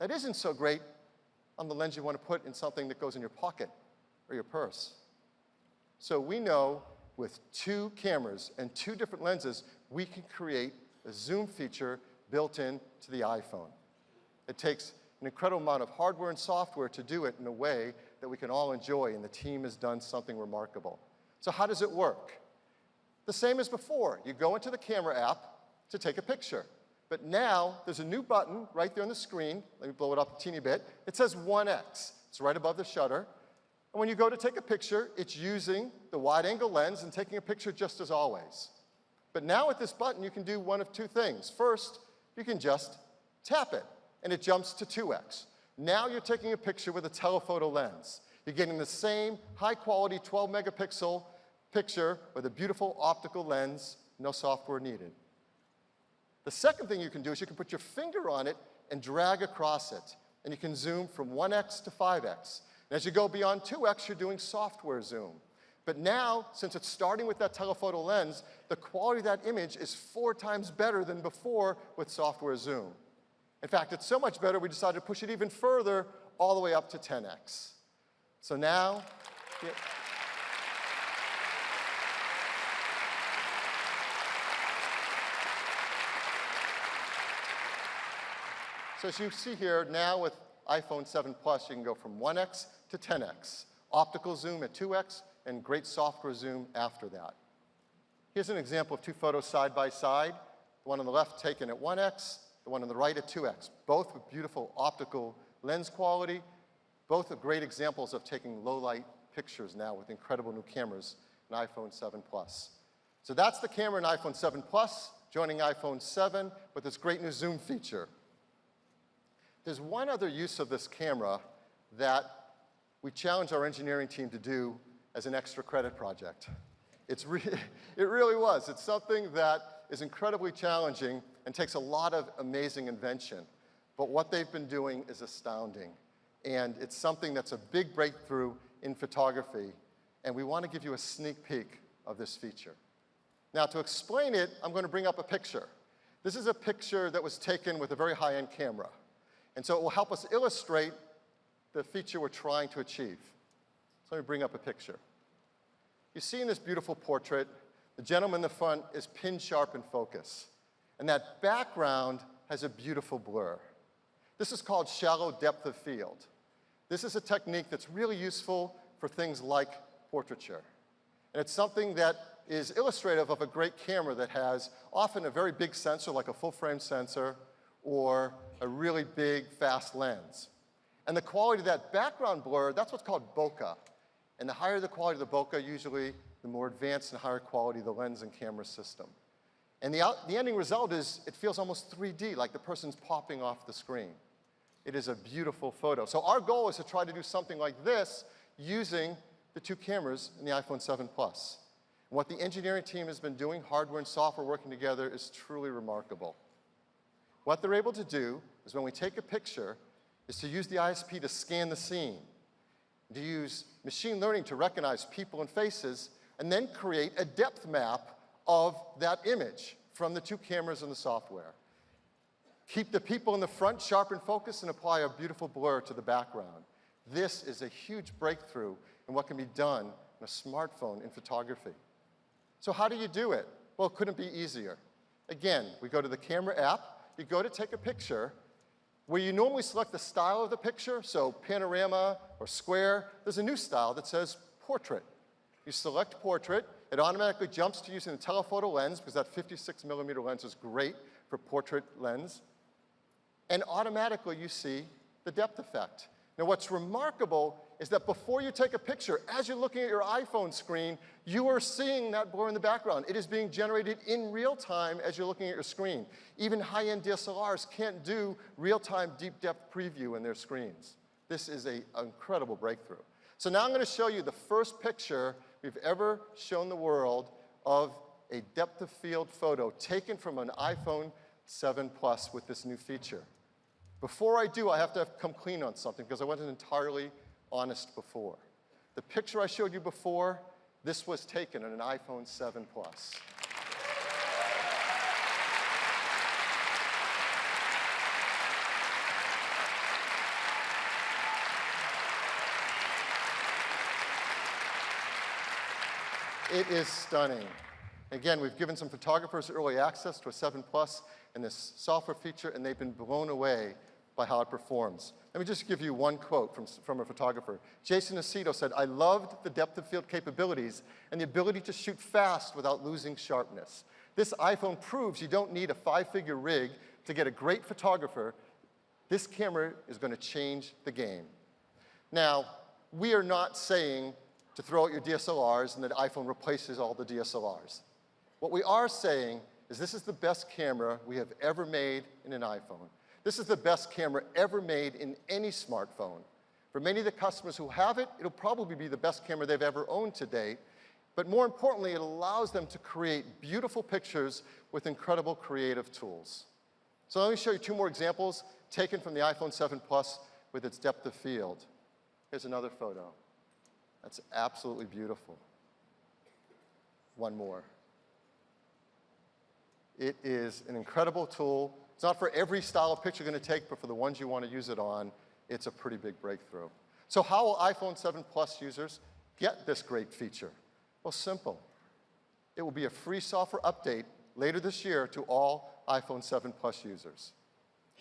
That isn't so great on the lens you want to put in something that goes in your pocket or your purse. So we know with 2 cameras and 2 different lenses, we can create a zoom feature built into the iPhone. It takes an incredible amount of hardware and software to do it in a way that we can all enjoy, and the team has done something remarkable. So how does it work? The same as before. You go into the camera app to take a picture. But now there's a new button right there on the screen. Let me blow it up a teeny bit. It says 1x. It's right above the shutter. And when you go to take a picture, it's using the wide-angle lens and taking a picture just as always. But now with this button, you can do one of 2 things. First, you can just tap it, and it jumps to 2x. Now you're taking a picture with a telephoto lens. You're getting the same high-quality 12-megapixel picture with a beautiful optical lens, no software needed. The second thing you can do is you can put your finger on it and drag across it. And you can zoom from 1x to 5x. And as you go beyond 2x, you're doing software zoom. But now, since it's starting with that telephoto lens, the quality of that image is 4 times better than before with software zoom. In fact, it's so much better, we decided to push it even further, all the way up to 10x. So now, so as you see here, now with iPhone 7 Plus, you can go from 1x to 10x. Optical zoom at 2x, and great software zoom after that. Here's an example of 2 photos side by side. The one on the left taken at 1x, the one on the right at 2x. Both with beautiful optical lens quality. Both are great examples of taking low light pictures now with incredible new cameras in iPhone 7 Plus. So that's the camera in iPhone 7 Plus, joining iPhone 7 with this great new zoom feature. There's one other use of this camera that we challenged our engineering team to do as an extra credit project. It really was. It's something that is incredibly challenging and takes a lot of amazing invention. But what they've been doing is astounding. And it's something that's a big breakthrough in photography. And we want to give you a sneak peek of this feature. Now, to explain it, I'm going to bring up a picture. This is a picture that was taken with a very high-end camera. And so it will help us illustrate the feature we're trying to achieve. So let me bring up a picture. You see in this beautiful portrait, the gentleman in the front is pin sharp in focus. And that background has a beautiful blur. This is called shallow depth of field. This is a technique that's really useful for things like portraiture. And it's something that is illustrative of a great camera that has often a very big sensor, like a full-frame sensor, or a really big, fast lens. And the quality of that background blur, that's what's called bokeh. And the higher the quality of the bokeh, usually, the more advanced and higher quality the lens and camera system. And the ending result is it feels almost 3D, like the person's popping off the screen. It is a beautiful photo. So our goal is to try to do something like this using the 2 cameras in the iPhone 7 Plus. And what the engineering team has been doing, hardware and software working together, is truly remarkable. What they're able to do is when we take a picture, is to use the ISP to scan the scene, to use machine learning to recognize people and faces, and then create a depth map of that image from the 2 cameras and the software. Keep the people in the front sharp in focus and apply a beautiful blur to the background. This is a huge breakthrough in what can be done on a smartphone in photography. So how do you do it? Well, it couldn't be easier. Again, we go to the camera app, you go to take a picture, where you normally select the style of the picture, so panorama or square, there's a new style that says portrait. You select portrait, it automatically jumps to using the telephoto lens, because that 56mm lens is great for portrait lens, and automatically you see the depth effect. Now what's remarkable is that before you take a picture, as you're looking at your iPhone screen, you are seeing that blur in the background. It is being generated in real time as you're looking at your screen. Even high-end DSLRs can't do real-time deep depth preview in their screens. This is an incredible breakthrough. So now I'm going to show you the first picture we've ever shown the world of a depth of field photo taken from an iPhone 7 Plus with this new feature. Before I do, I have to come clean on something because I wasn't entirely honest before. The picture I showed you before, this was taken on an iPhone 7 Plus. It is stunning. Again, we've given some photographers early access to a 7 Plus and this software feature, and they've been blown away by how it performs. Let me just give you one quote from a photographer. Jason Aceto said, "I loved the depth of field capabilities and the ability to shoot fast without losing sharpness. This iPhone proves you don't need a 5-figure rig to get a great photographer. This camera is going to change the game." Now, we are not saying to throw out your DSLRs and that iPhone replaces all the DSLRs. What we are saying is this is the best camera we have ever made in an iPhone. This is the best camera ever made in any smartphone. For many of the customers who have it, it'll probably be the best camera they've ever owned to date. But more importantly, it allows them to create beautiful pictures with incredible creative tools. So let me show you two more examples taken from the iPhone 7 Plus with its depth of field. Here's another photo. That's absolutely beautiful. One more. It is an incredible tool. It's not for every style of picture you're going to take, but for the ones you want to use it on, it's a pretty big breakthrough. So how will iPhone 7 Plus users get this great feature? Well, simple. It will be a free software update later this year to all iPhone 7 Plus users.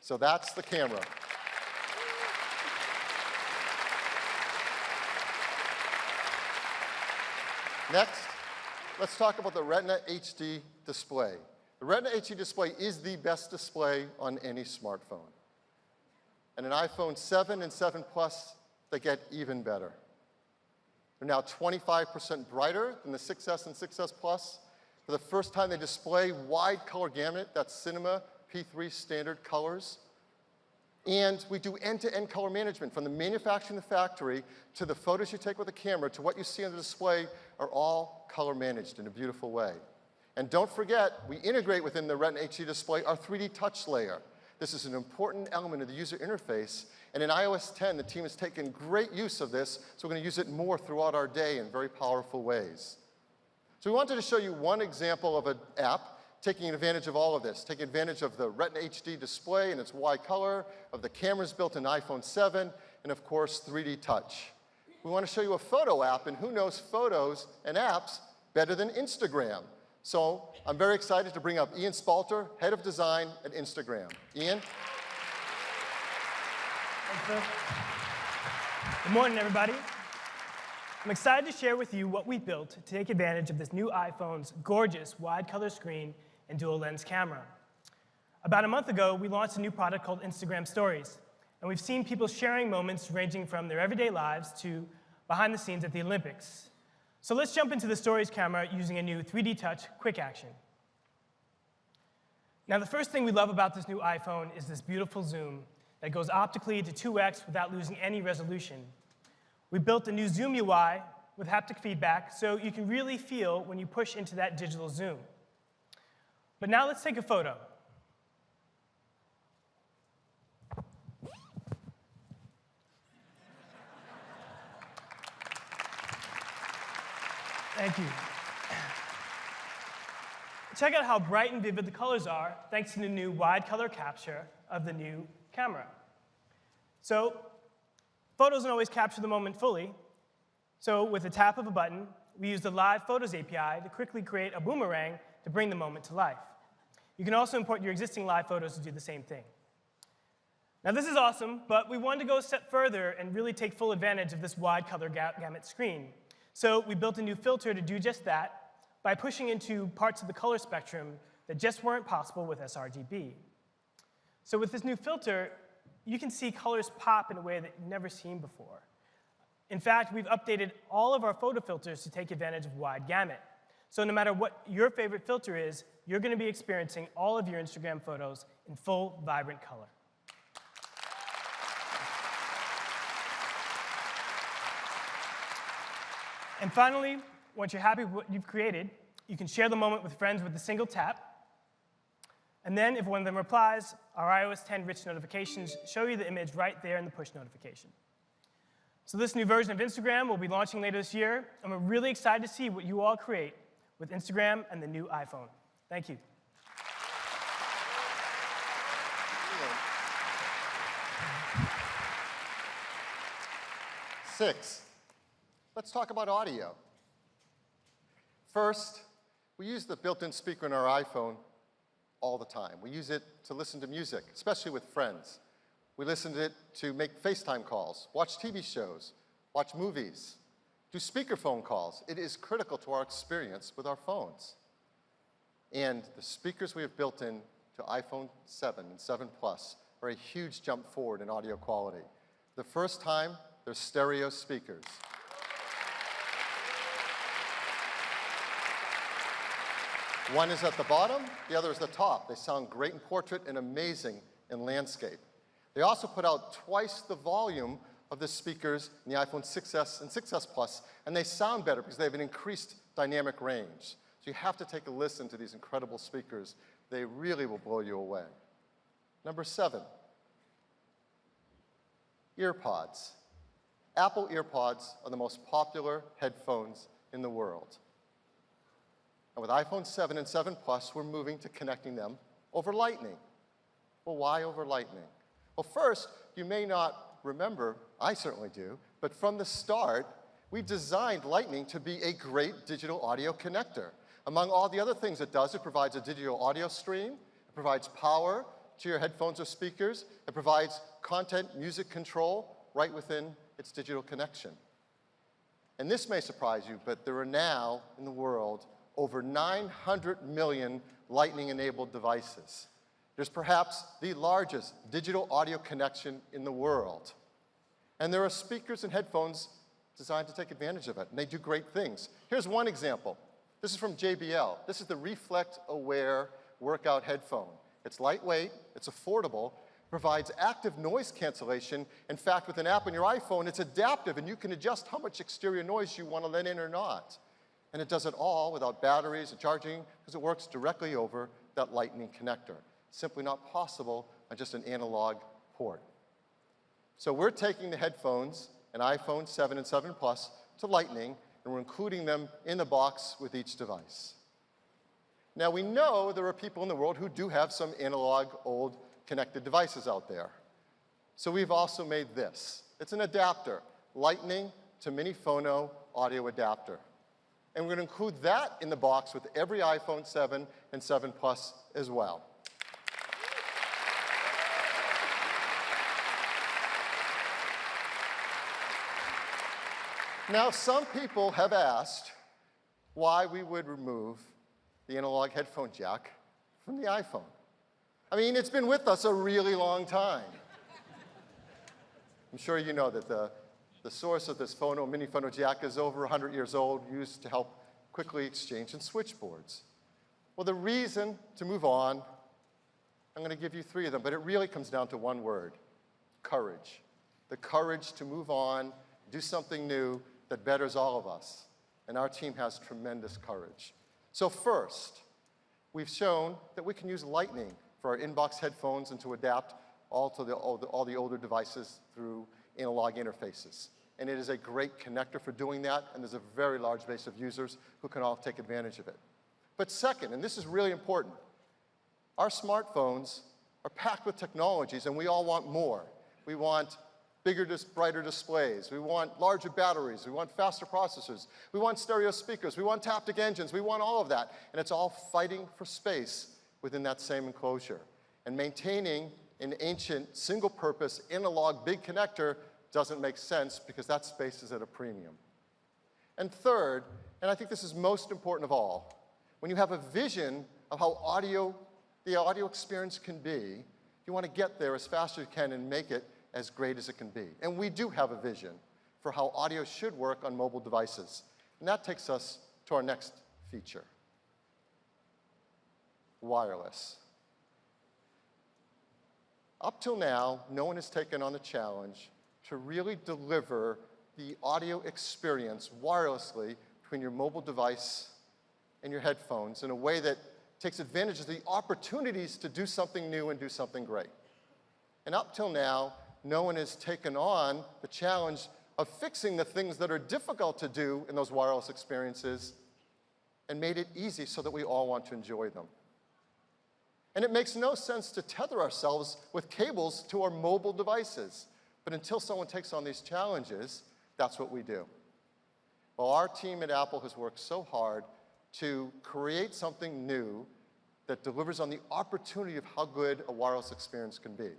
So that's the camera. Next, let's talk about the Retina HD display. The Retina HD display is the best display on any smartphone. And in iPhone 7 and 7 Plus, they get even better. They're now 25% brighter than the 6S and 6S Plus. For the first time, they display wide color gamut, that's Cinema P3 standard colors. And we do end-to-end color management, from the manufacturing in the factory to the photos you take with the camera to what you see on the display are all color managed in a beautiful way. And don't forget, we integrate within the Retina HD display our 3D touch layer. This is an important element of the user interface. And in iOS 10, the team has taken great use of this, so we're going to use it more throughout our day in very powerful ways. So we wanted to show you one example of an app taking advantage of all of this, taking advantage of the Retina HD display and its wide color, of the cameras built in iPhone 7, and of course, 3D touch. We want to show you a photo app, and who knows photos and apps better than Instagram? So I'm very excited to bring up Ian Spalter, Head of Design at Instagram. Ian? Thanks, Phil. Good morning, everybody. I'm excited to share with you what we built to take advantage of this new iPhone's gorgeous wide color screen and dual lens camera. About a month ago, we launched a new product called Instagram Stories, and we've seen people sharing moments ranging from their everyday lives to behind the scenes at the Olympics. So let's jump into the Stories camera using a new 3D Touch Quick Action. Now, the first thing we love about this new iPhone is this beautiful zoom that goes optically to 2x without losing any resolution. We built a new Zoom UI with haptic feedback so you can really feel when you push into that digital zoom. But now let's take a photo. Thank you. Check out how bright and vivid the colors are thanks to the new wide color capture of the new camera. So, photos don't always capture the moment fully. So with a tap of a button, we use the Live Photos API to quickly create a boomerang to bring the moment to life. You can also import your existing live photos to do the same thing. Now this is awesome, but we wanted to go a step further and really take full advantage of this wide color gamut screen. So we built a new filter to do just that by pushing into parts of the color spectrum that just weren't possible with sRGB. So with this new filter, you can see colors pop in a way that you've never seen before. In fact, we've updated all of our photo filters to take advantage of wide gamut. So no matter what your favorite filter is, you're going to be experiencing all of your Instagram photos in full, vibrant color. And finally, once you're happy with what you've created, you can share the moment with friends with a single tap. And then, if one of them replies, our iOS 10 rich notifications show you the image right there in the push notification. So this new version of Instagram will be launching later this year, and we're really excited to see what you all create with Instagram and the new iPhone. Thank you. Six, let's talk about audio. First, we use the built-in speaker in our iPhone all the time. We use it to listen to music, especially with friends. We listen to it to make FaceTime calls, watch TV shows, watch movies, do speakerphone calls. It is critical to our experience with our phones. And the speakers we have built in to iPhone 7 and 7 Plus are a huge jump forward in audio quality. The first time, they're stereo speakers. One is at the bottom, the other is the top. They sound great in portrait and amazing in landscape. They also put out twice the volume of the speakers in the iPhone 6S and 6S Plus, and they sound better because they have an increased dynamic range. So you have to take a listen to these incredible speakers. They really will blow you away. Number 7, earpods. Apple earpods are the most popular headphones in the world. And with iPhone 7 and 7 Plus, we're moving to connecting them over Lightning. Well, why over Lightning? Well, first, you may not remember, I certainly do, but from the start, we designed Lightning to be a great digital audio connector. Among all the other things it does, it provides a digital audio stream, it provides power to your headphones or speakers, it provides content, music control right within its digital connection. And this may surprise you, but there are now in the world over 900 million Lightning-enabled devices. There's perhaps the largest digital audio connection in the world. And there are speakers and headphones designed to take advantage of it, and they do great things. Here's one example. This is from JBL. This is the Reflect Aware workout headphone. It's lightweight, it's affordable, provides active noise cancellation. In fact, with an app on your iPhone, it's adaptive, and you can adjust how much exterior noise you want to let in or not. And it does it all without batteries or charging, because it works directly over that Lightning connector. Simply not possible on just an analog port. So we're taking the headphones, an iPhone 7 and 7 Plus, to Lightning, and we're including them in the box with each device. Now we know there are people in the world who do have some analog, old, connected devices out there. So we've also made this. It's an adapter, Lightning to Mini Phono audio adapter. And we're going to include that in the box with every iPhone 7 and 7 Plus as well. Now, some people have asked why we would remove the analog headphone jack from the iPhone. I mean, it's been with us a really long time. I'm sure you know that the source of this mini phono jack is over 100 years old, used to help quickly exchange in switchboards. Well, the reason to move on, I'm going to give you 3 of them, but it really comes down to one word: courage. The courage to move on, do something new that betters all of us. And our team has tremendous courage. So first, we've shown that we can use Lightning for our inbox headphones and to adapt all the older devices through analog interfaces. And it is a great connector for doing that, and there's a very large base of users who can all take advantage of it. But second, and this is really important, our smartphones are packed with technologies, and we all want more. We want bigger, brighter displays. We want larger batteries. We want faster processors. We want stereo speakers. We want taptic engines. We want all of that. And it's all fighting for space within that same enclosure. And maintaining an ancient, single-purpose, analog big connector doesn't make sense because that space is at a premium. And third, and I think this is most important of all, when you have a vision of how the audio experience can be, you want to get there as fast as you can and make it as great as it can be. And we do have a vision for how audio should work on mobile devices. And that takes us to our next feature: wireless. Up till now, no one has taken on the challenge to really deliver the audio experience wirelessly between your mobile device and your headphones in a way that takes advantage of the opportunities to do something new and do something great. And up till now, no one has taken on the challenge of fixing the things that are difficult to do in those wireless experiences and made it easy so that we all want to enjoy them. And it makes no sense to tether ourselves with cables to our mobile devices. But until someone takes on these challenges, that's what we do. Well, our team at Apple has worked so hard to create something new that delivers on the opportunity of how good a wireless experience can be.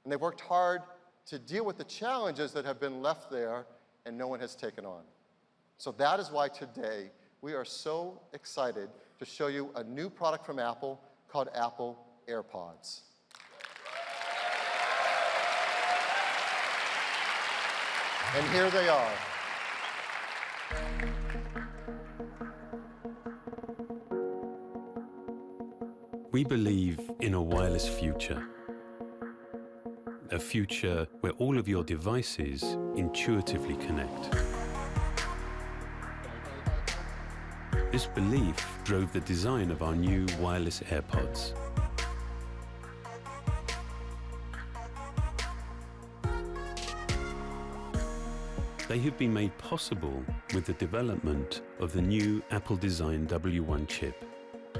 And they've worked hard to deal with the challenges that have been left there and no one has taken on. So that is why today we are so excited to show you a new product from Apple called Apple AirPods. And here they are. We believe in a wireless future. A future where all of your devices intuitively connect. This belief drove the design of our new wireless AirPods. They have been made possible with the development of the new Apple-designed W1 chip.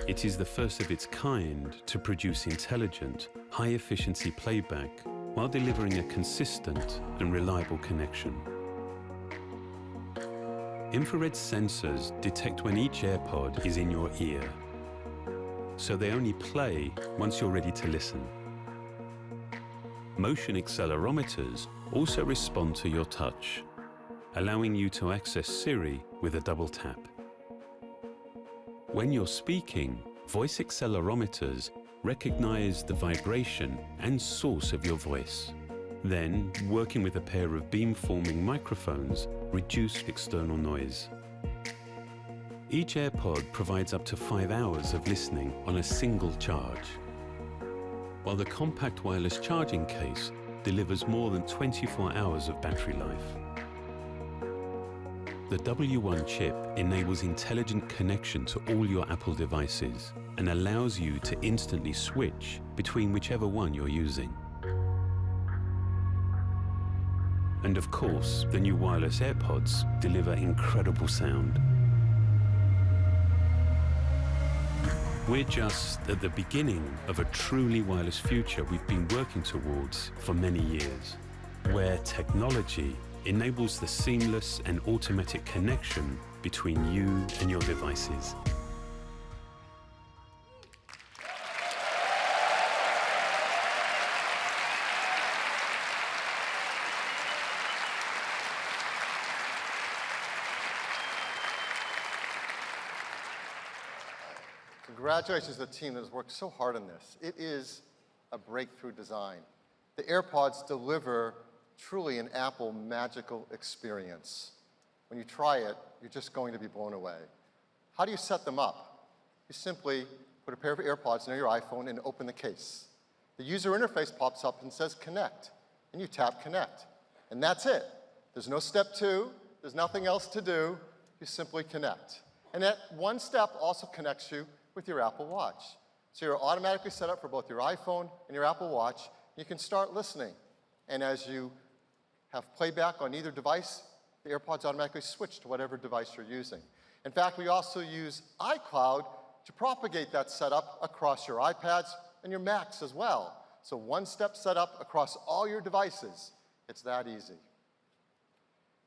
It is the first of its kind to produce intelligent, high-efficiency playback while delivering a consistent and reliable connection. Infrared sensors detect when each AirPod is in your ear, so they only play once you're ready to listen. Motion accelerometers also respond to your touch, allowing you to access Siri with a double tap. When you're speaking, voice accelerometers recognize the vibration and source of your voice. Then, working with a pair of beamforming microphones, reduce external noise. Each AirPod provides up to 5 hours of listening on a single charge, while the compact wireless charging case delivers more than 24 hours of battery life. The W1 chip enables intelligent connection to all your Apple devices and allows you to instantly switch between whichever one you're using. And of course, the new wireless AirPods deliver incredible sound. We're just at the beginning of a truly wireless future we've been working towards for many years, where technology enables the seamless and automatic connection between you and your devices. Congratulations to the team that has worked so hard on this. It is a breakthrough design. The AirPods deliver truly an Apple magical experience. When you try it, you're just going to be blown away. How do you set them up? You simply put a pair of AirPods near your iPhone and open the case. The user interface pops up and says connect, and you tap connect. And that's it. There's no step 2, there's nothing else to do, you simply connect. And that one step also connects you with your Apple Watch. So you're automatically set up for both your iPhone and your Apple Watch. You can start listening. And as you have playback on either device, the AirPods automatically switch to whatever device you're using. In fact, we also use iCloud to propagate that setup across your iPads and your Macs as well. So one-step setup across all your devices. It's that easy.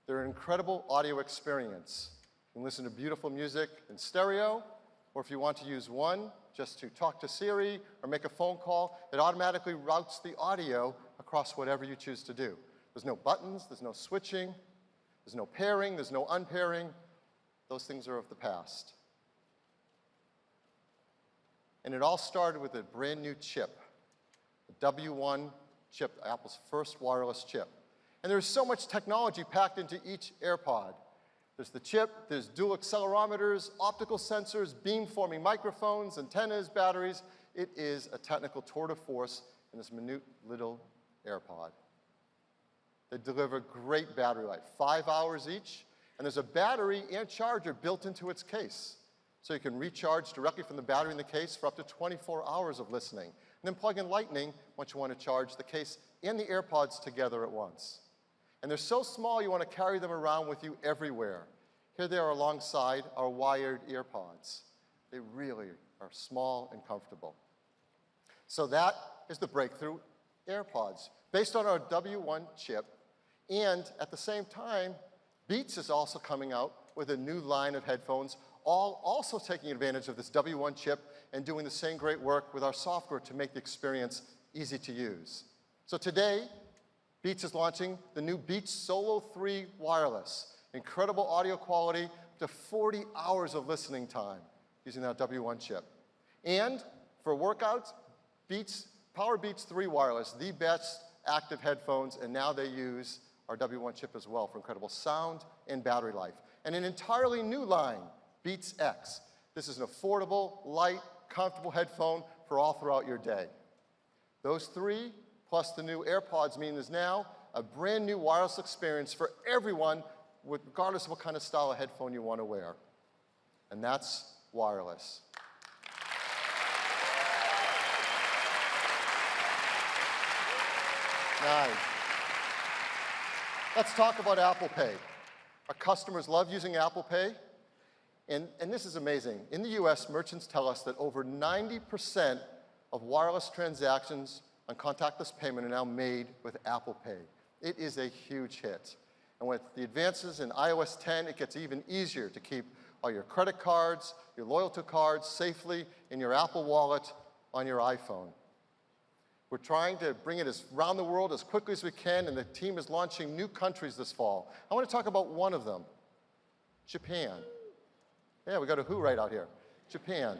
They're an incredible audio experience. You can listen to beautiful music in stereo, or if you want to use one just to talk to Siri or make a phone call, it automatically routes the audio across whatever you choose to do. There's no buttons, there's no switching, there's no pairing, there's no unpairing. Those things are of the past. And it all started with a brand new chip, the W1 chip, Apple's first wireless chip. And there's so much technology packed into each AirPod. There's the chip, there's dual accelerometers, optical sensors, beamforming microphones, antennas, batteries. It is a technical tour de force in this minute little AirPod. They deliver great battery life, 5 hours each, and there's a battery and charger built into its case. So you can recharge directly from the battery in the case for up to 24 hours of listening, and then plug in Lightning once you want to charge the case and the AirPods together at once. And they're so small you want to carry them around with you everywhere. Here they are alongside our wired AirPods. They really are small and comfortable. So that is the breakthrough AirPods, based on our W1 chip. And at the same time, Beats is also coming out with a new line of headphones, all also taking advantage of this W1 chip and doing the same great work with our software to make the experience easy to use. So today, Beats is launching the new Beats Solo 3 Wireless. Incredible audio quality, up to 40 hours of listening time using that W1 chip. And for workouts, Power Beats 3 Wireless, the best active headphones, and now they use our W1 chip as well for incredible sound and battery life. And an entirely new line, Beats X. This is an affordable, light, comfortable headphone for all throughout your day. Those three, plus the new AirPods, mean there's now a brand new wireless experience for everyone, regardless of what kind of style of headphone you want to wear. and that's wireless. Nine. Let's talk about Apple Pay. Our customers love using Apple Pay, and this is amazing. In the US, merchants tell us that over 90% of wireless transactions on contactless payment are now made with Apple Pay. It is a huge hit. And with the advances in iOS 10, it gets even easier to keep all your credit cards, your loyalty cards safely in your Apple Wallet on your iPhone. We're trying to bring it around the world as quickly as we can, and the team is launching new countries this fall. I want to talk about one of them, Japan. Yeah, we got a who right out here. Japan.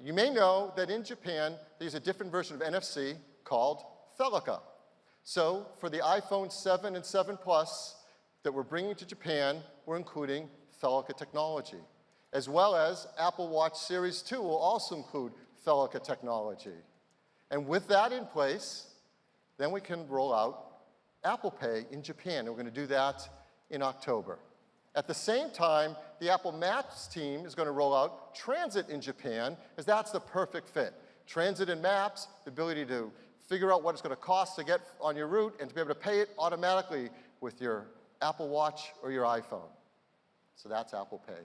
You may know that in Japan, there's a different version of NFC called felica. So for the iPhone 7 and 7 Plus that we're bringing to Japan, we're including felica technology. As well as Apple Watch Series 2 will also include felica technology. And with that in place, then we can roll out Apple Pay in Japan. And we're going to do that in October. At the same time, the Apple Maps team is going to roll out Transit in Japan, as that's the perfect fit. Transit and Maps, the ability to figure out what it's going to cost to get on your route and to be able to pay it automatically with your Apple Watch or your iPhone. So that's Apple Pay.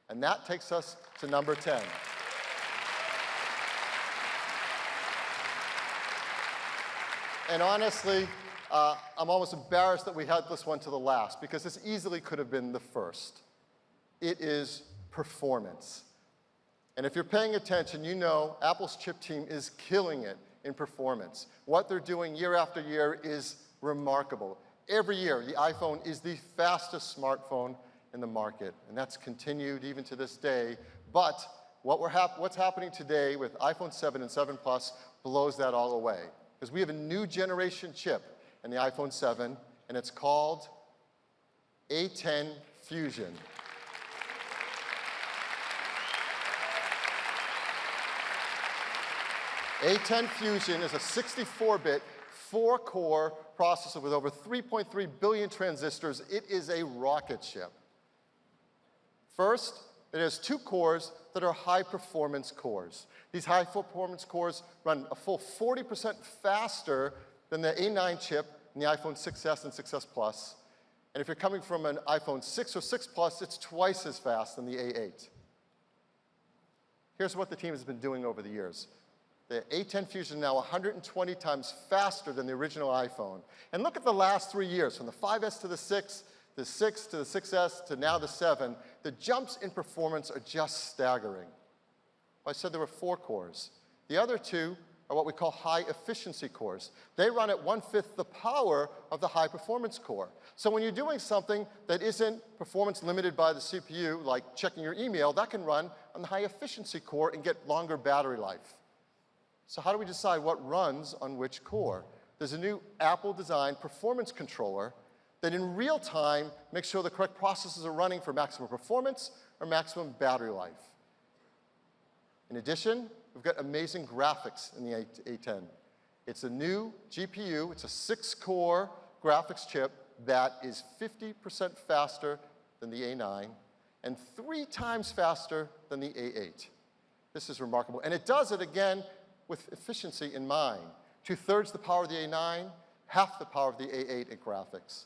And that takes us to number 10. And honestly, I'm almost embarrassed that we had this one to the last, because this easily could have been the first. It is performance. And if you're paying attention, you know Apple's chip team is killing it in performance. What they're doing year after year is remarkable. Every year, the iPhone is the fastest smartphone in the market, and that's continued even to this day. But what's happening today with iPhone 7 and 7 Plus blows that all away. Because we have a new generation chip in the iPhone 7, and it's called A10 Fusion. A10 Fusion is a 64-bit, 4-core processor with over 3.3 billion transistors. It is a rocket ship. First, it has 2 cores that are high-performance cores. These high-performance cores run a full 40% faster than the A9 chip in the iPhone 6s and 6s Plus. And if you're coming from an iPhone 6 or 6 Plus, it's twice as fast than the A8. Here's what the team has been doing over the years. The A10 Fusion is now 120 times faster than the original iPhone. And look at the last 3 years, from the 5S to the 6, the 6 to the 6S to now the 7, the jumps in performance are just staggering. Well, I said there were 4 cores. The other 2 are what we call high-efficiency cores. They run at 1/5 the power of the high-performance core. So when you're doing something that isn't performance limited by the CPU, like checking your email, that can run on the high-efficiency core and get longer battery life. So how do we decide what runs on which core? There's a new Apple-designed performance controller that in real time makes sure the correct processes are running for maximum performance or maximum battery life. In addition, we've got amazing graphics in the A10. It's a new GPU. It's a 6-core graphics chip that is 50% faster than the A9 and 3 times faster than the A8. This is remarkable. And it does it, again, with efficiency in mind. 2/3 the power of the A9, half the power of the A8 at graphics.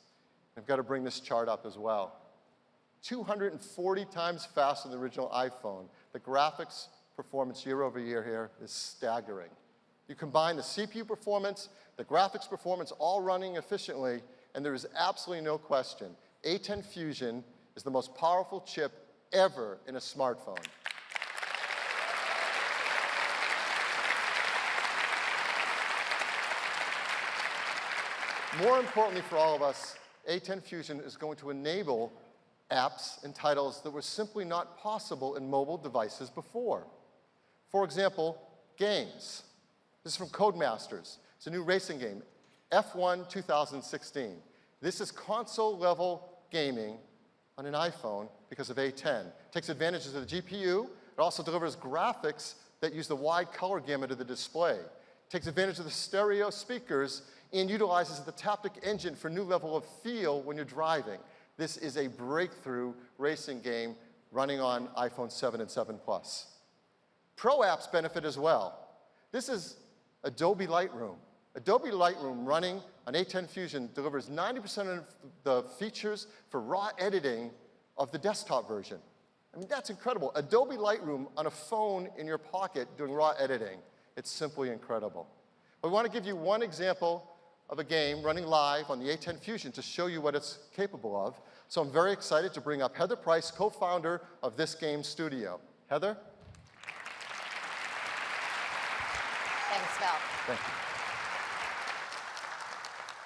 I've got to bring this chart up as well. 240 times faster than the original iPhone. The graphics performance year over year here is staggering. You combine the CPU performance, the graphics performance, all running efficiently, and there is absolutely no question. A10 Fusion is the most powerful chip ever in a smartphone. More importantly for all of us, A10 Fusion is going to enable apps and titles that were simply not possible in mobile devices before. For example, games. This is from Codemasters. It's a new racing game, F1 2016. This is console-level gaming on an iPhone because of A10. It takes advantage of the GPU. It also delivers graphics that use the wide color gamut of the display. It takes advantage of the stereo speakers and utilizes the Taptic engine for a new level of feel when you're driving. This is a breakthrough racing game running on iPhone 7 and 7 Plus. Pro apps benefit as well. This is Adobe Lightroom. Adobe Lightroom running on A10 Fusion delivers 90% of the features for raw editing of the desktop version. I mean, that's incredible. Adobe Lightroom on a phone in your pocket doing raw editing. It's simply incredible. We want to give you one example of a game running live on the A10 Fusion to show you what it's capable of. So I'm very excited to bring up Heather Price, co-founder of this game studio. Heather? Thanks, Phil. Thank you.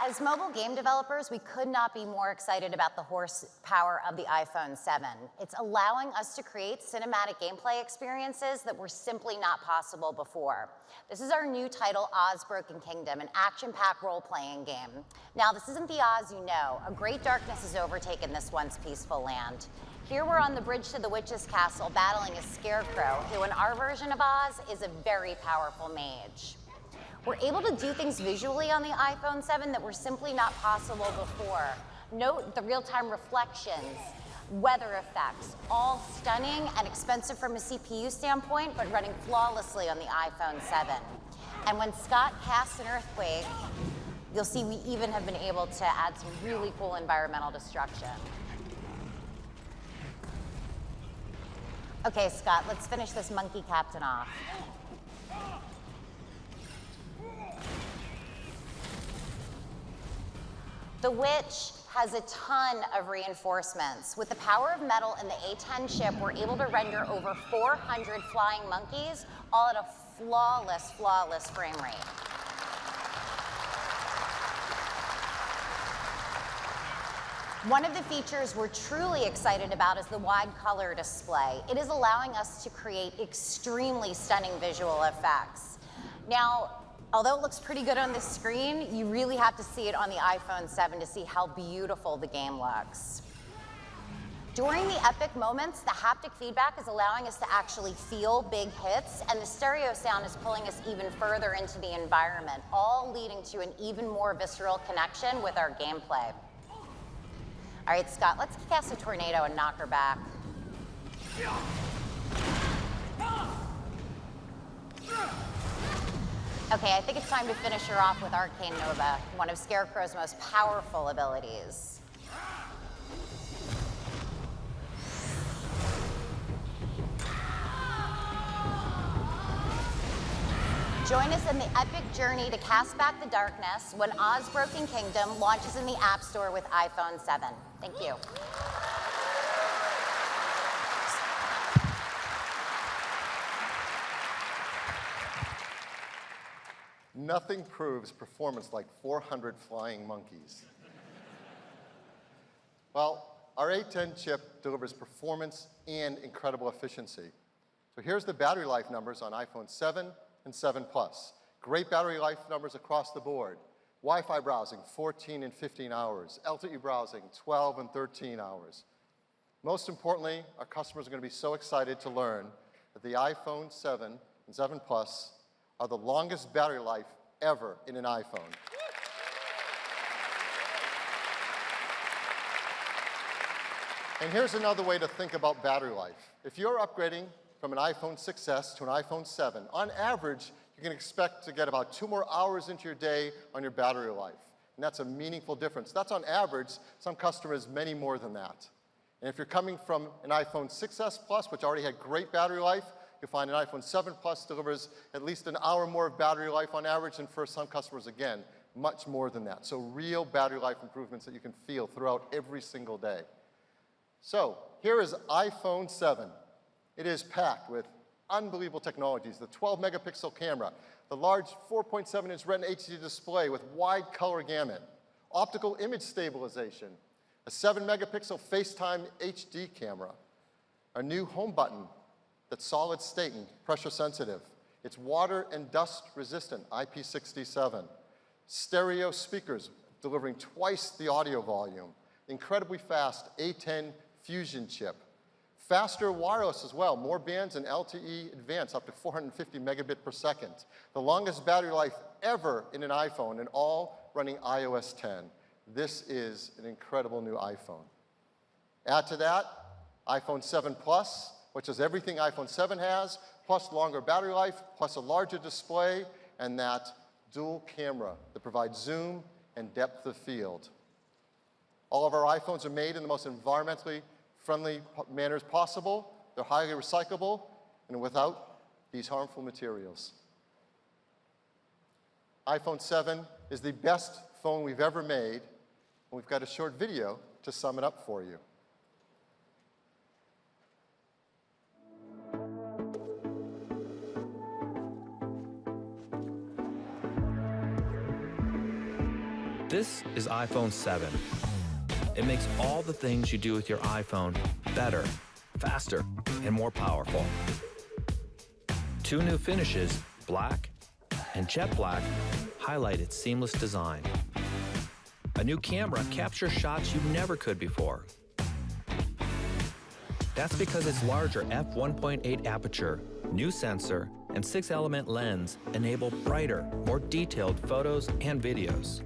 As mobile game developers, we could not be more excited about the horsepower of the iPhone 7. It's allowing us to create cinematic gameplay experiences that were simply not possible before. This is our new title, Oz Broken Kingdom, an action-packed role-playing game. Now, this isn't the Oz you know. A great darkness has overtaken this once peaceful land. Here we're on the bridge to the witch's castle battling a scarecrow, who in our version of Oz is a very powerful mage. We're able to do things visually on the iPhone 7 that were simply not possible before. Note the real-time reflections, weather effects, all stunning and expensive from a CPU standpoint, but running flawlessly on the iPhone 7. And when Scott casts an earthquake, you'll see we even have been able to add some really cool environmental destruction. Okay, Scott, let's finish this monkey captain off. The Witch has a ton of reinforcements. With the power of metal and the A10 chip, we're able to render over 400 flying monkeys, all at a flawless, flawless frame rate. One of the features we're truly excited about is the wide color display. It is allowing us to create extremely stunning visual effects. Now, although it looks pretty good on the screen, you really have to see it on the iPhone 7 to see how beautiful the game looks. During the epic moments, the haptic feedback is allowing us to actually feel big hits, and the stereo sound is pulling us even further into the environment, all leading to an even more visceral connection with our gameplay. All right, Scott, let's cast a tornado and knock her back. Okay, I think it's time to finish her off with Arcane Nova, one of Scarecrow's most powerful abilities. Join us in the epic journey to cast back the darkness when Oz Broken Kingdom launches in the App Store with iPhone 7. Thank you. Nothing proves performance like 400 flying monkeys. Well, our A10 chip delivers performance and incredible efficiency. So here's the battery life numbers on iPhone 7 and 7 Plus. Great battery life numbers across the board. Wi-Fi browsing, 14 and 15 hours. LTE browsing, 12 and 13 hours. Most importantly, our customers are going to be so excited to learn that the iPhone 7 and 7 Plus are the longest battery life ever in an iPhone. And here's another way to think about battery life. If you're upgrading from an iPhone 6S to an iPhone 7, on average, you can expect to get about 2 more hours into your day on your battery life. And that's a meaningful difference. That's on average. Some customers, many more than that. And if you're coming from an iPhone 6S Plus, which already had great battery life, you'll find an iPhone 7 Plus delivers at least an hour more of battery life on average, and for some customers, again, much more than that. So real battery life improvements that you can feel throughout every single day. So here is iPhone 7. It is packed with unbelievable technologies, the 12-megapixel camera, the large 4.7-inch Retina HD display with wide color gamut, optical image stabilization, a 7-megapixel FaceTime HD camera, a new home button that's solid state and pressure sensitive. It's water and dust resistant, IP67. Stereo speakers delivering twice the audio volume. Incredibly fast A10 Fusion chip. Faster wireless as well, more bands and LTE Advanced, up to 450 megabit per second. The longest battery life ever in an iPhone, and all running iOS 10. This is an incredible new iPhone. Add to that iPhone 7 Plus, which is everything iPhone 7 has, plus longer battery life, plus a larger display, and that dual camera that provides zoom and depth of field. All of our iPhones are made in the most environmentally friendly manners possible. They're highly recyclable and without these harmful materials. iPhone 7 is the best phone we've ever made, and we've got a short video to sum it up for you. This is iPhone 7. It makes all the things you do with your iPhone better, faster, and more powerful. 2 new finishes, black and jet black, highlight its seamless design. A new camera captures shots you never could before. That's because its larger f1.8 aperture, new sensor, and 6-element lens enable brighter, more detailed photos and videos.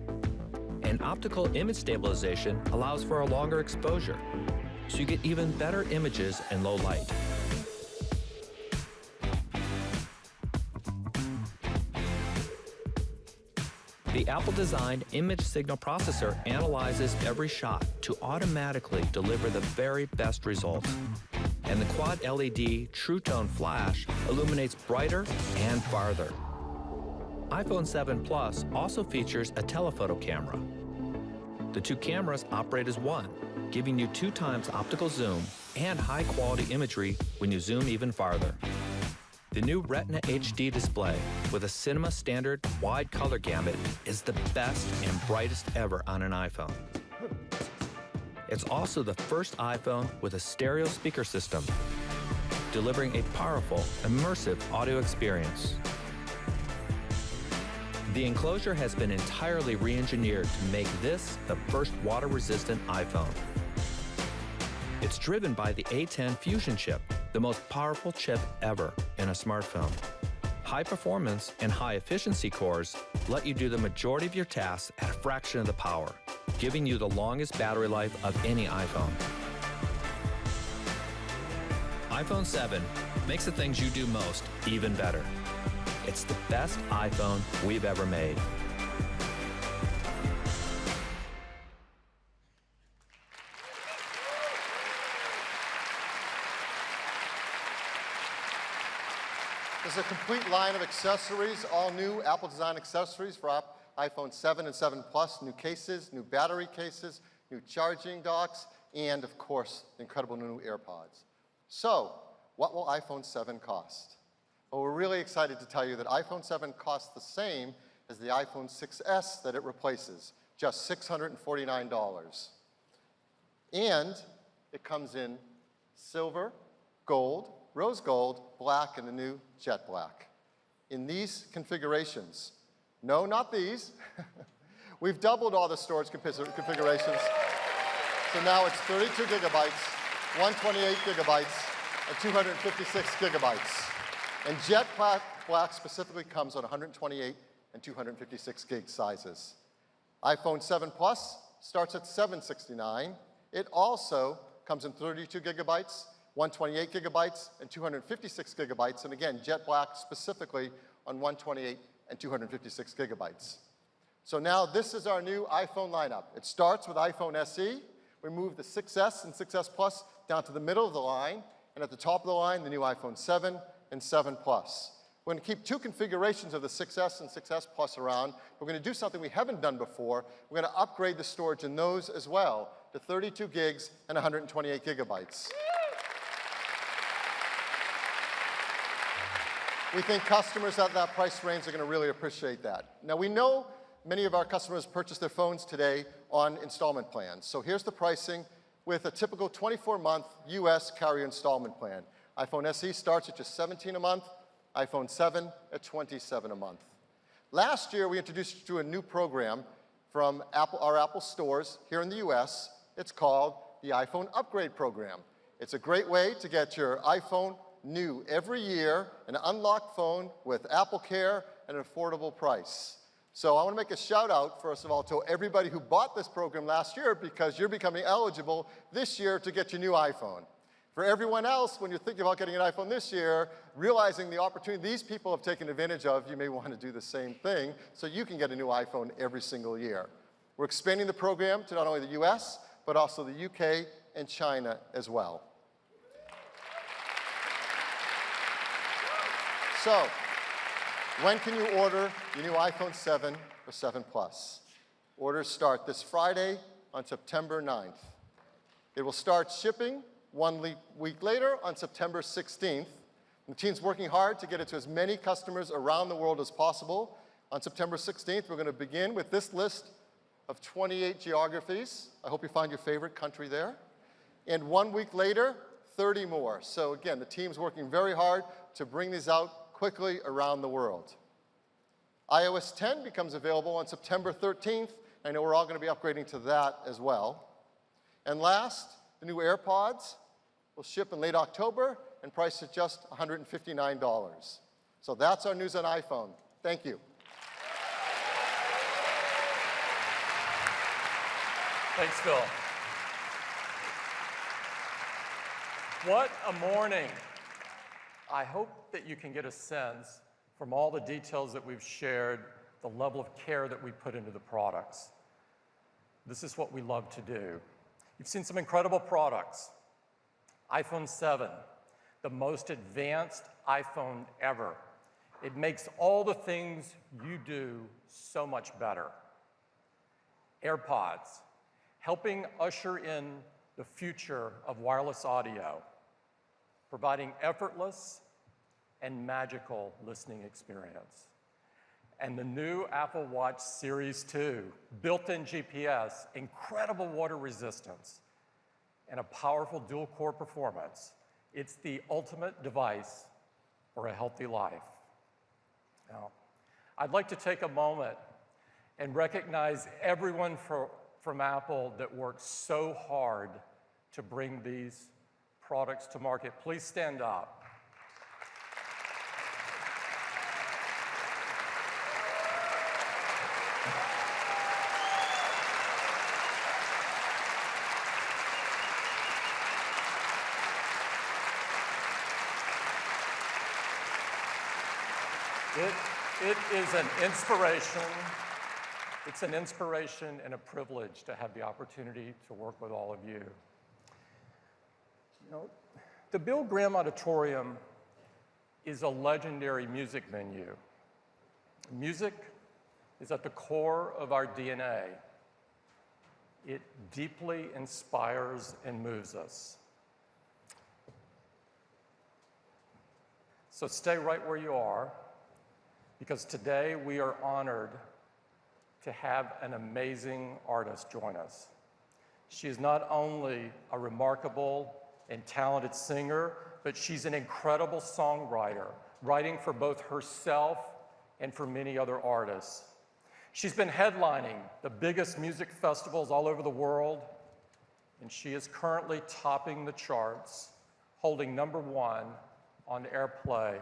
And optical image stabilization allows for a longer exposure, so you get even better images in low light. The Apple-designed image signal processor analyzes every shot to automatically deliver the very best results. And the quad LED True Tone flash illuminates brighter and farther. iPhone 7 Plus also features a telephoto camera. The 2 cameras operate as one, giving you 2 times optical zoom and high-quality imagery when you zoom even farther. The new Retina HD display with a cinema standard wide color gamut is the best and brightest ever on an iPhone. It's also the first iPhone with a stereo speaker system, delivering a powerful, immersive audio experience. The enclosure has been entirely re-engineered to make this the first water-resistant iPhone. It's driven by the A10 Fusion chip, the most powerful chip ever in a smartphone. High performance and high efficiency cores let you do the majority of your tasks at a fraction of the power, giving you the longest battery life of any iPhone. iPhone 7 makes the things you do most even better. It's the best iPhone we've ever made. There's a complete line of accessories, all new Apple design accessories for iPhone 7 and 7 Plus, new cases, new battery cases, new charging docks, and of course, the incredible new AirPods. So, what will iPhone 7 cost? Well, we're really excited to tell you that iPhone 7 costs the same as the iPhone 6S that it replaces, just $649. And it comes in silver, gold, rose gold, black, and the new jet black. In these configurations, no, not these. We've doubled all the storage configurations. So now it's 32 gigabytes, 128 gigabytes, and 256 gigabytes. And jet black specifically comes on 128 and 256 gig sizes. iPhone 7 Plus starts at $769. It also comes in 32 gigabytes, 128 gigabytes, and 256 gigabytes. And again, jet black specifically on 128 and 256 gigabytes. So now this is our new iPhone lineup. It starts with iPhone SE. We move the 6S and 6S Plus down to the middle of the line. And at the top of the line, the new iPhone 7 and 7 Plus. We're going to keep 2 configurations of the 6S and 6S Plus around. We're going to do something we haven't done before. We're going to upgrade the storage in those as well to 32 gigs and 128 gigabytes. We think customers at that price range are going to really appreciate that. Now, we know many of our customers purchase their phones today on installment plans. So here's the pricing with a typical 24-month US carrier installment plan. iPhone SE starts at just $17 a month, iPhone 7 at $27 a month. Last year, we introduced you to a new program from our Apple stores here in the US. It's called the iPhone Upgrade Program. It's a great way to get your iPhone new every year, an unlocked phone with Apple Care at an affordable price. So I want to make a shout out, first of all, to everybody who bought this program last year because you're becoming eligible this year to get your new iPhone. For everyone else, when you're thinking about getting an iPhone this year, realizing the opportunity these people have taken advantage of, you may want to do the same thing so you can get a new iPhone every single year. We're expanding the program to not only the US, but also the UK and China as well. So, when can you order your new iPhone 7 or 7 Plus? Orders start this Friday on September 9th. It will start shipping 1 week later on September 16th. The team's working hard to get it to as many customers around the world as possible. On September 16th, we're going to begin with this list of 28 geographies. I hope you find your favorite country there. And 1 week later, 30 more. So again, the team's working very hard to bring these out quickly around the world. iOS 10 becomes available on September 13th. I know we're all going to be upgrading to that as well. And last, the new AirPods will ship in late October and priced at just $159. So that's our news on iPhone. Thank you. Thanks, Phil. What a morning. I hope that you can get a sense from all the details that we've shared, the level of care that we put into the products. This is what we love to do. You've seen some incredible products. iPhone 7, the most advanced iPhone ever. It makes all the things you do so much better. AirPods, helping usher in the future of wireless audio, providing effortless and magical listening experience. And the new Apple Watch Series 2, built-in GPS, incredible water resistance, and a powerful dual-core performance. It's the ultimate device for a healthy life. Now, I'd like to take a moment and recognize everyone from Apple that worked so hard to bring these products to market. Please stand up. It is an inspiration. It's an inspiration and a privilege to have the opportunity to work with all of you. You know, the Bill Graham Auditorium is a legendary music venue. Music is at the core of our DNA. It deeply inspires and moves us. So stay right where you are, because today we are honored to have an amazing artist join us. She is not only a remarkable and talented singer, but she's an incredible songwriter, writing for both herself and for many other artists. She's been headlining the biggest music festivals all over the world, and she is currently topping the charts, holding #1 on Airplay.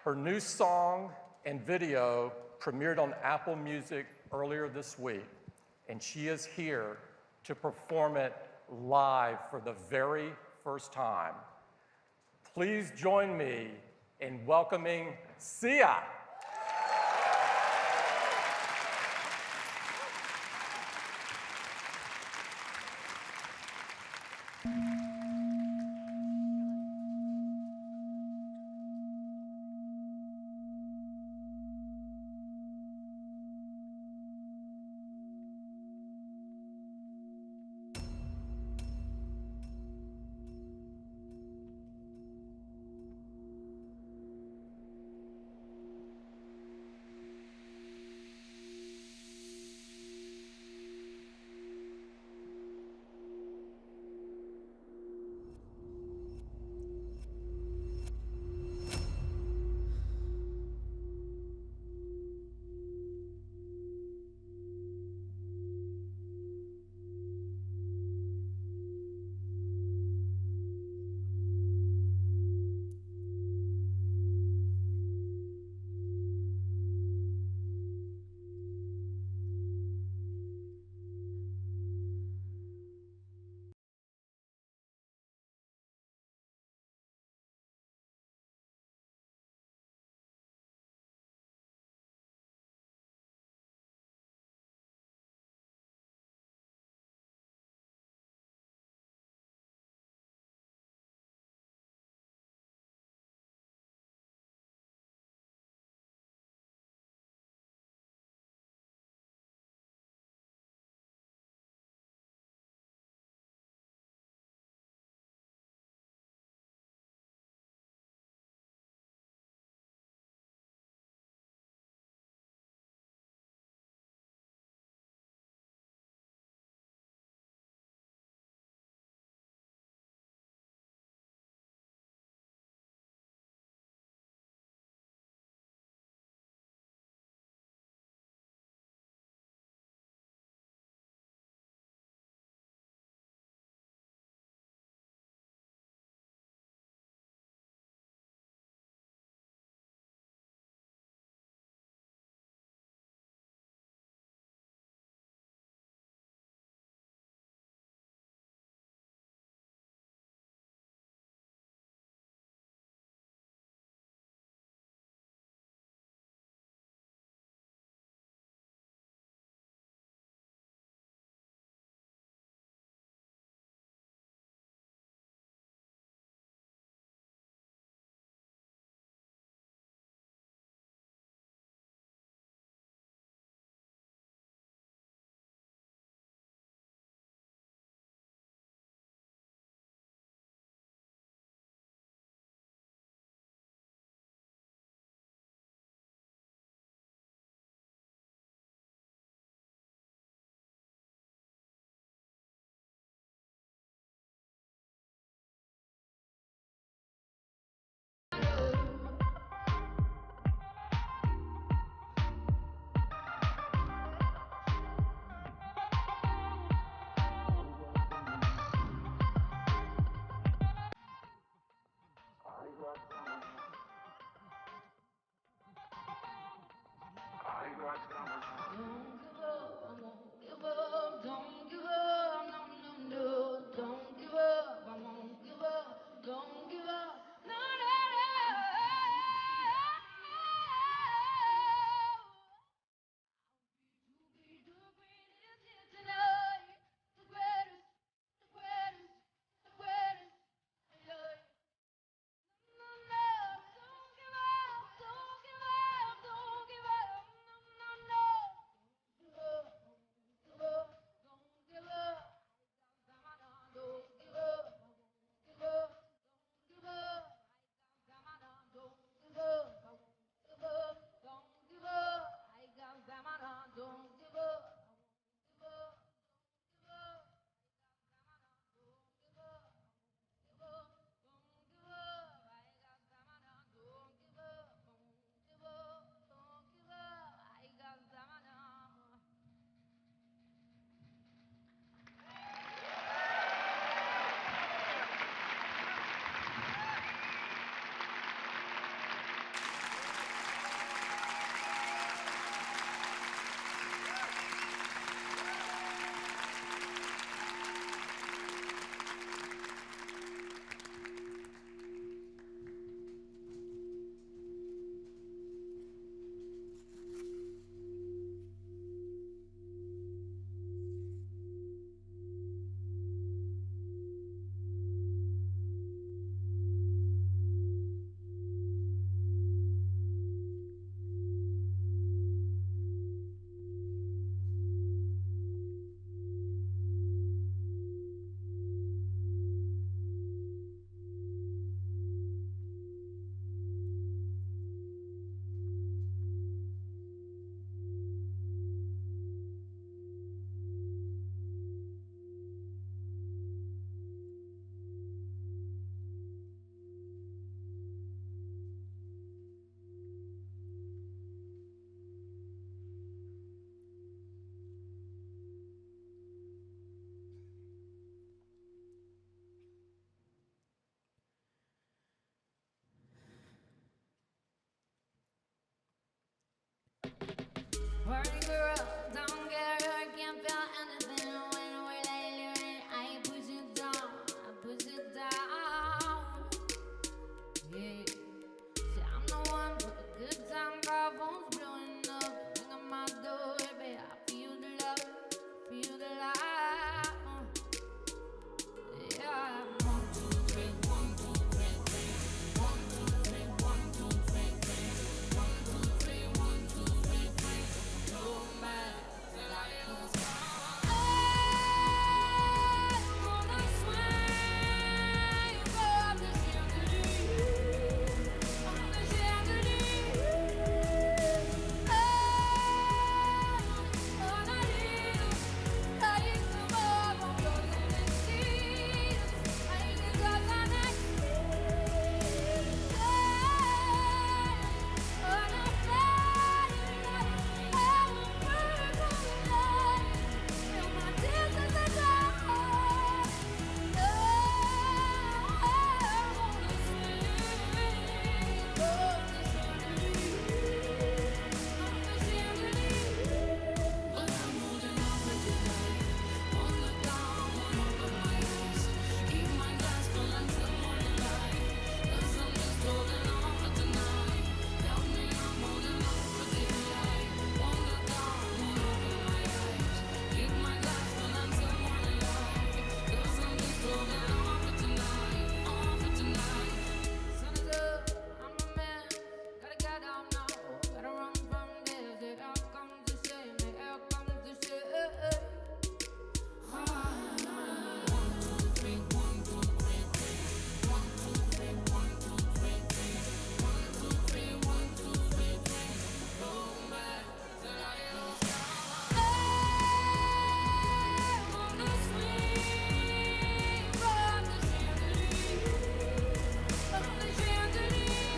Her new song and video premiered on Apple Music earlier this week, and she is here to perform it live for the very first time. Please join me in welcoming Sia. Party girl, don't get hurt, can't feel anything when we're laying. I push it down, I push it down. Yeah, see, I'm the one for a good time, girl, phone's blowing up. Ring on my door, baby, I feel the love, feel the light. Yeah, 1, 2, 3, 1, 2, 3, 1, 2, 3, 1, 2, 3, 1, 2, 3, 1, 2, 3, no matter till I lose count. I'm on a swing from the chandelier, from the chandelier. On a little, like tomorrow doesn't exist. I think I can exist. On a fire, I will burn all the light. Feel my tears as I die. I wanna swing from the chandelier, from the chandelier. But I'm holding on for dear life. Won't look down, won't open my eyes. Keep my glass full until morning light. 'Cause I'm just holding on for tonight. Help me, I'm holding on for dear life. Won't look down, won't open my eyes. Keep my glass full until morning light. 'Cause I'm just holding on for tonight, on for tonight. Sun is up, I'm a man. Gotta get out now, gotta run from this. Here comes the shame, here comes the shame. 1, 2, 3, 1, 2, 3, 1, 2, 3, 1, 2, 3, 1, 2, 3, 1, 2, 3, no matter till I lose count. I'm on a swing from the chandelier, from the chandelier.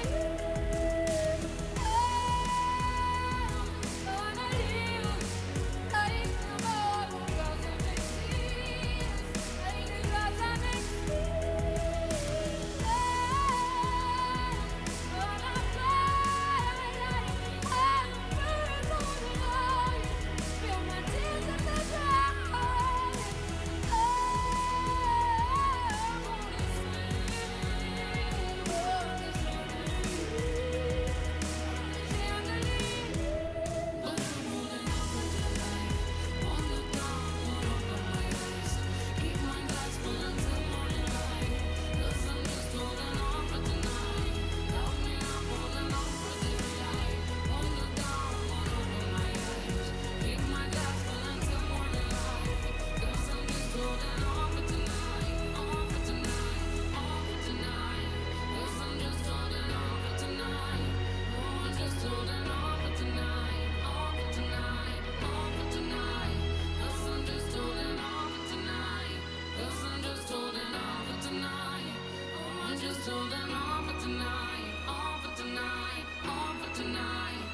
On a hill, like tomorrow doesn't exist. Like it doesn't exist. On a fire, I will burn all the light. Feel my tears as I dry. I wanna swing from the chandelier, chandelier. But I'm holding on for dear life. Won't look down, won't open my eyes. Keep my glass full until morning light. 'Cause I'm just holding on for tonight. Help me, I'm holding on for dear life. Won't look down, won't open my eyes. Keep my glass full until morning light. 'Cause I'm just holding on for tonight, on for tonight, on for tonight. 'Cause I'm just holding on for tonight. Oh, I'm just holding on for tonight, on for tonight, on for tonight. 'Cause I'm just holding on for tonight. 'Cause I'm just holding on for tonight. Oh, I'm just holding on for tonight, on for tonight, on for tonight.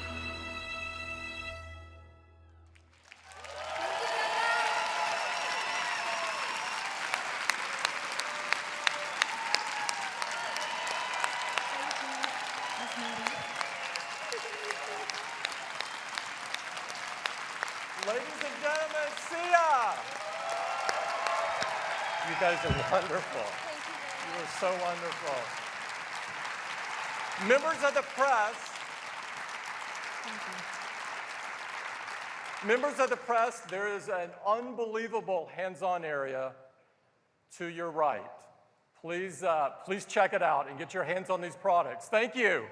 Ladies and gentlemen, see ya! You guys are wonderful. You are so wonderful. Members of the press, there is an unbelievable hands-on area to your right. Please check it out and get your hands on these products. Thank you.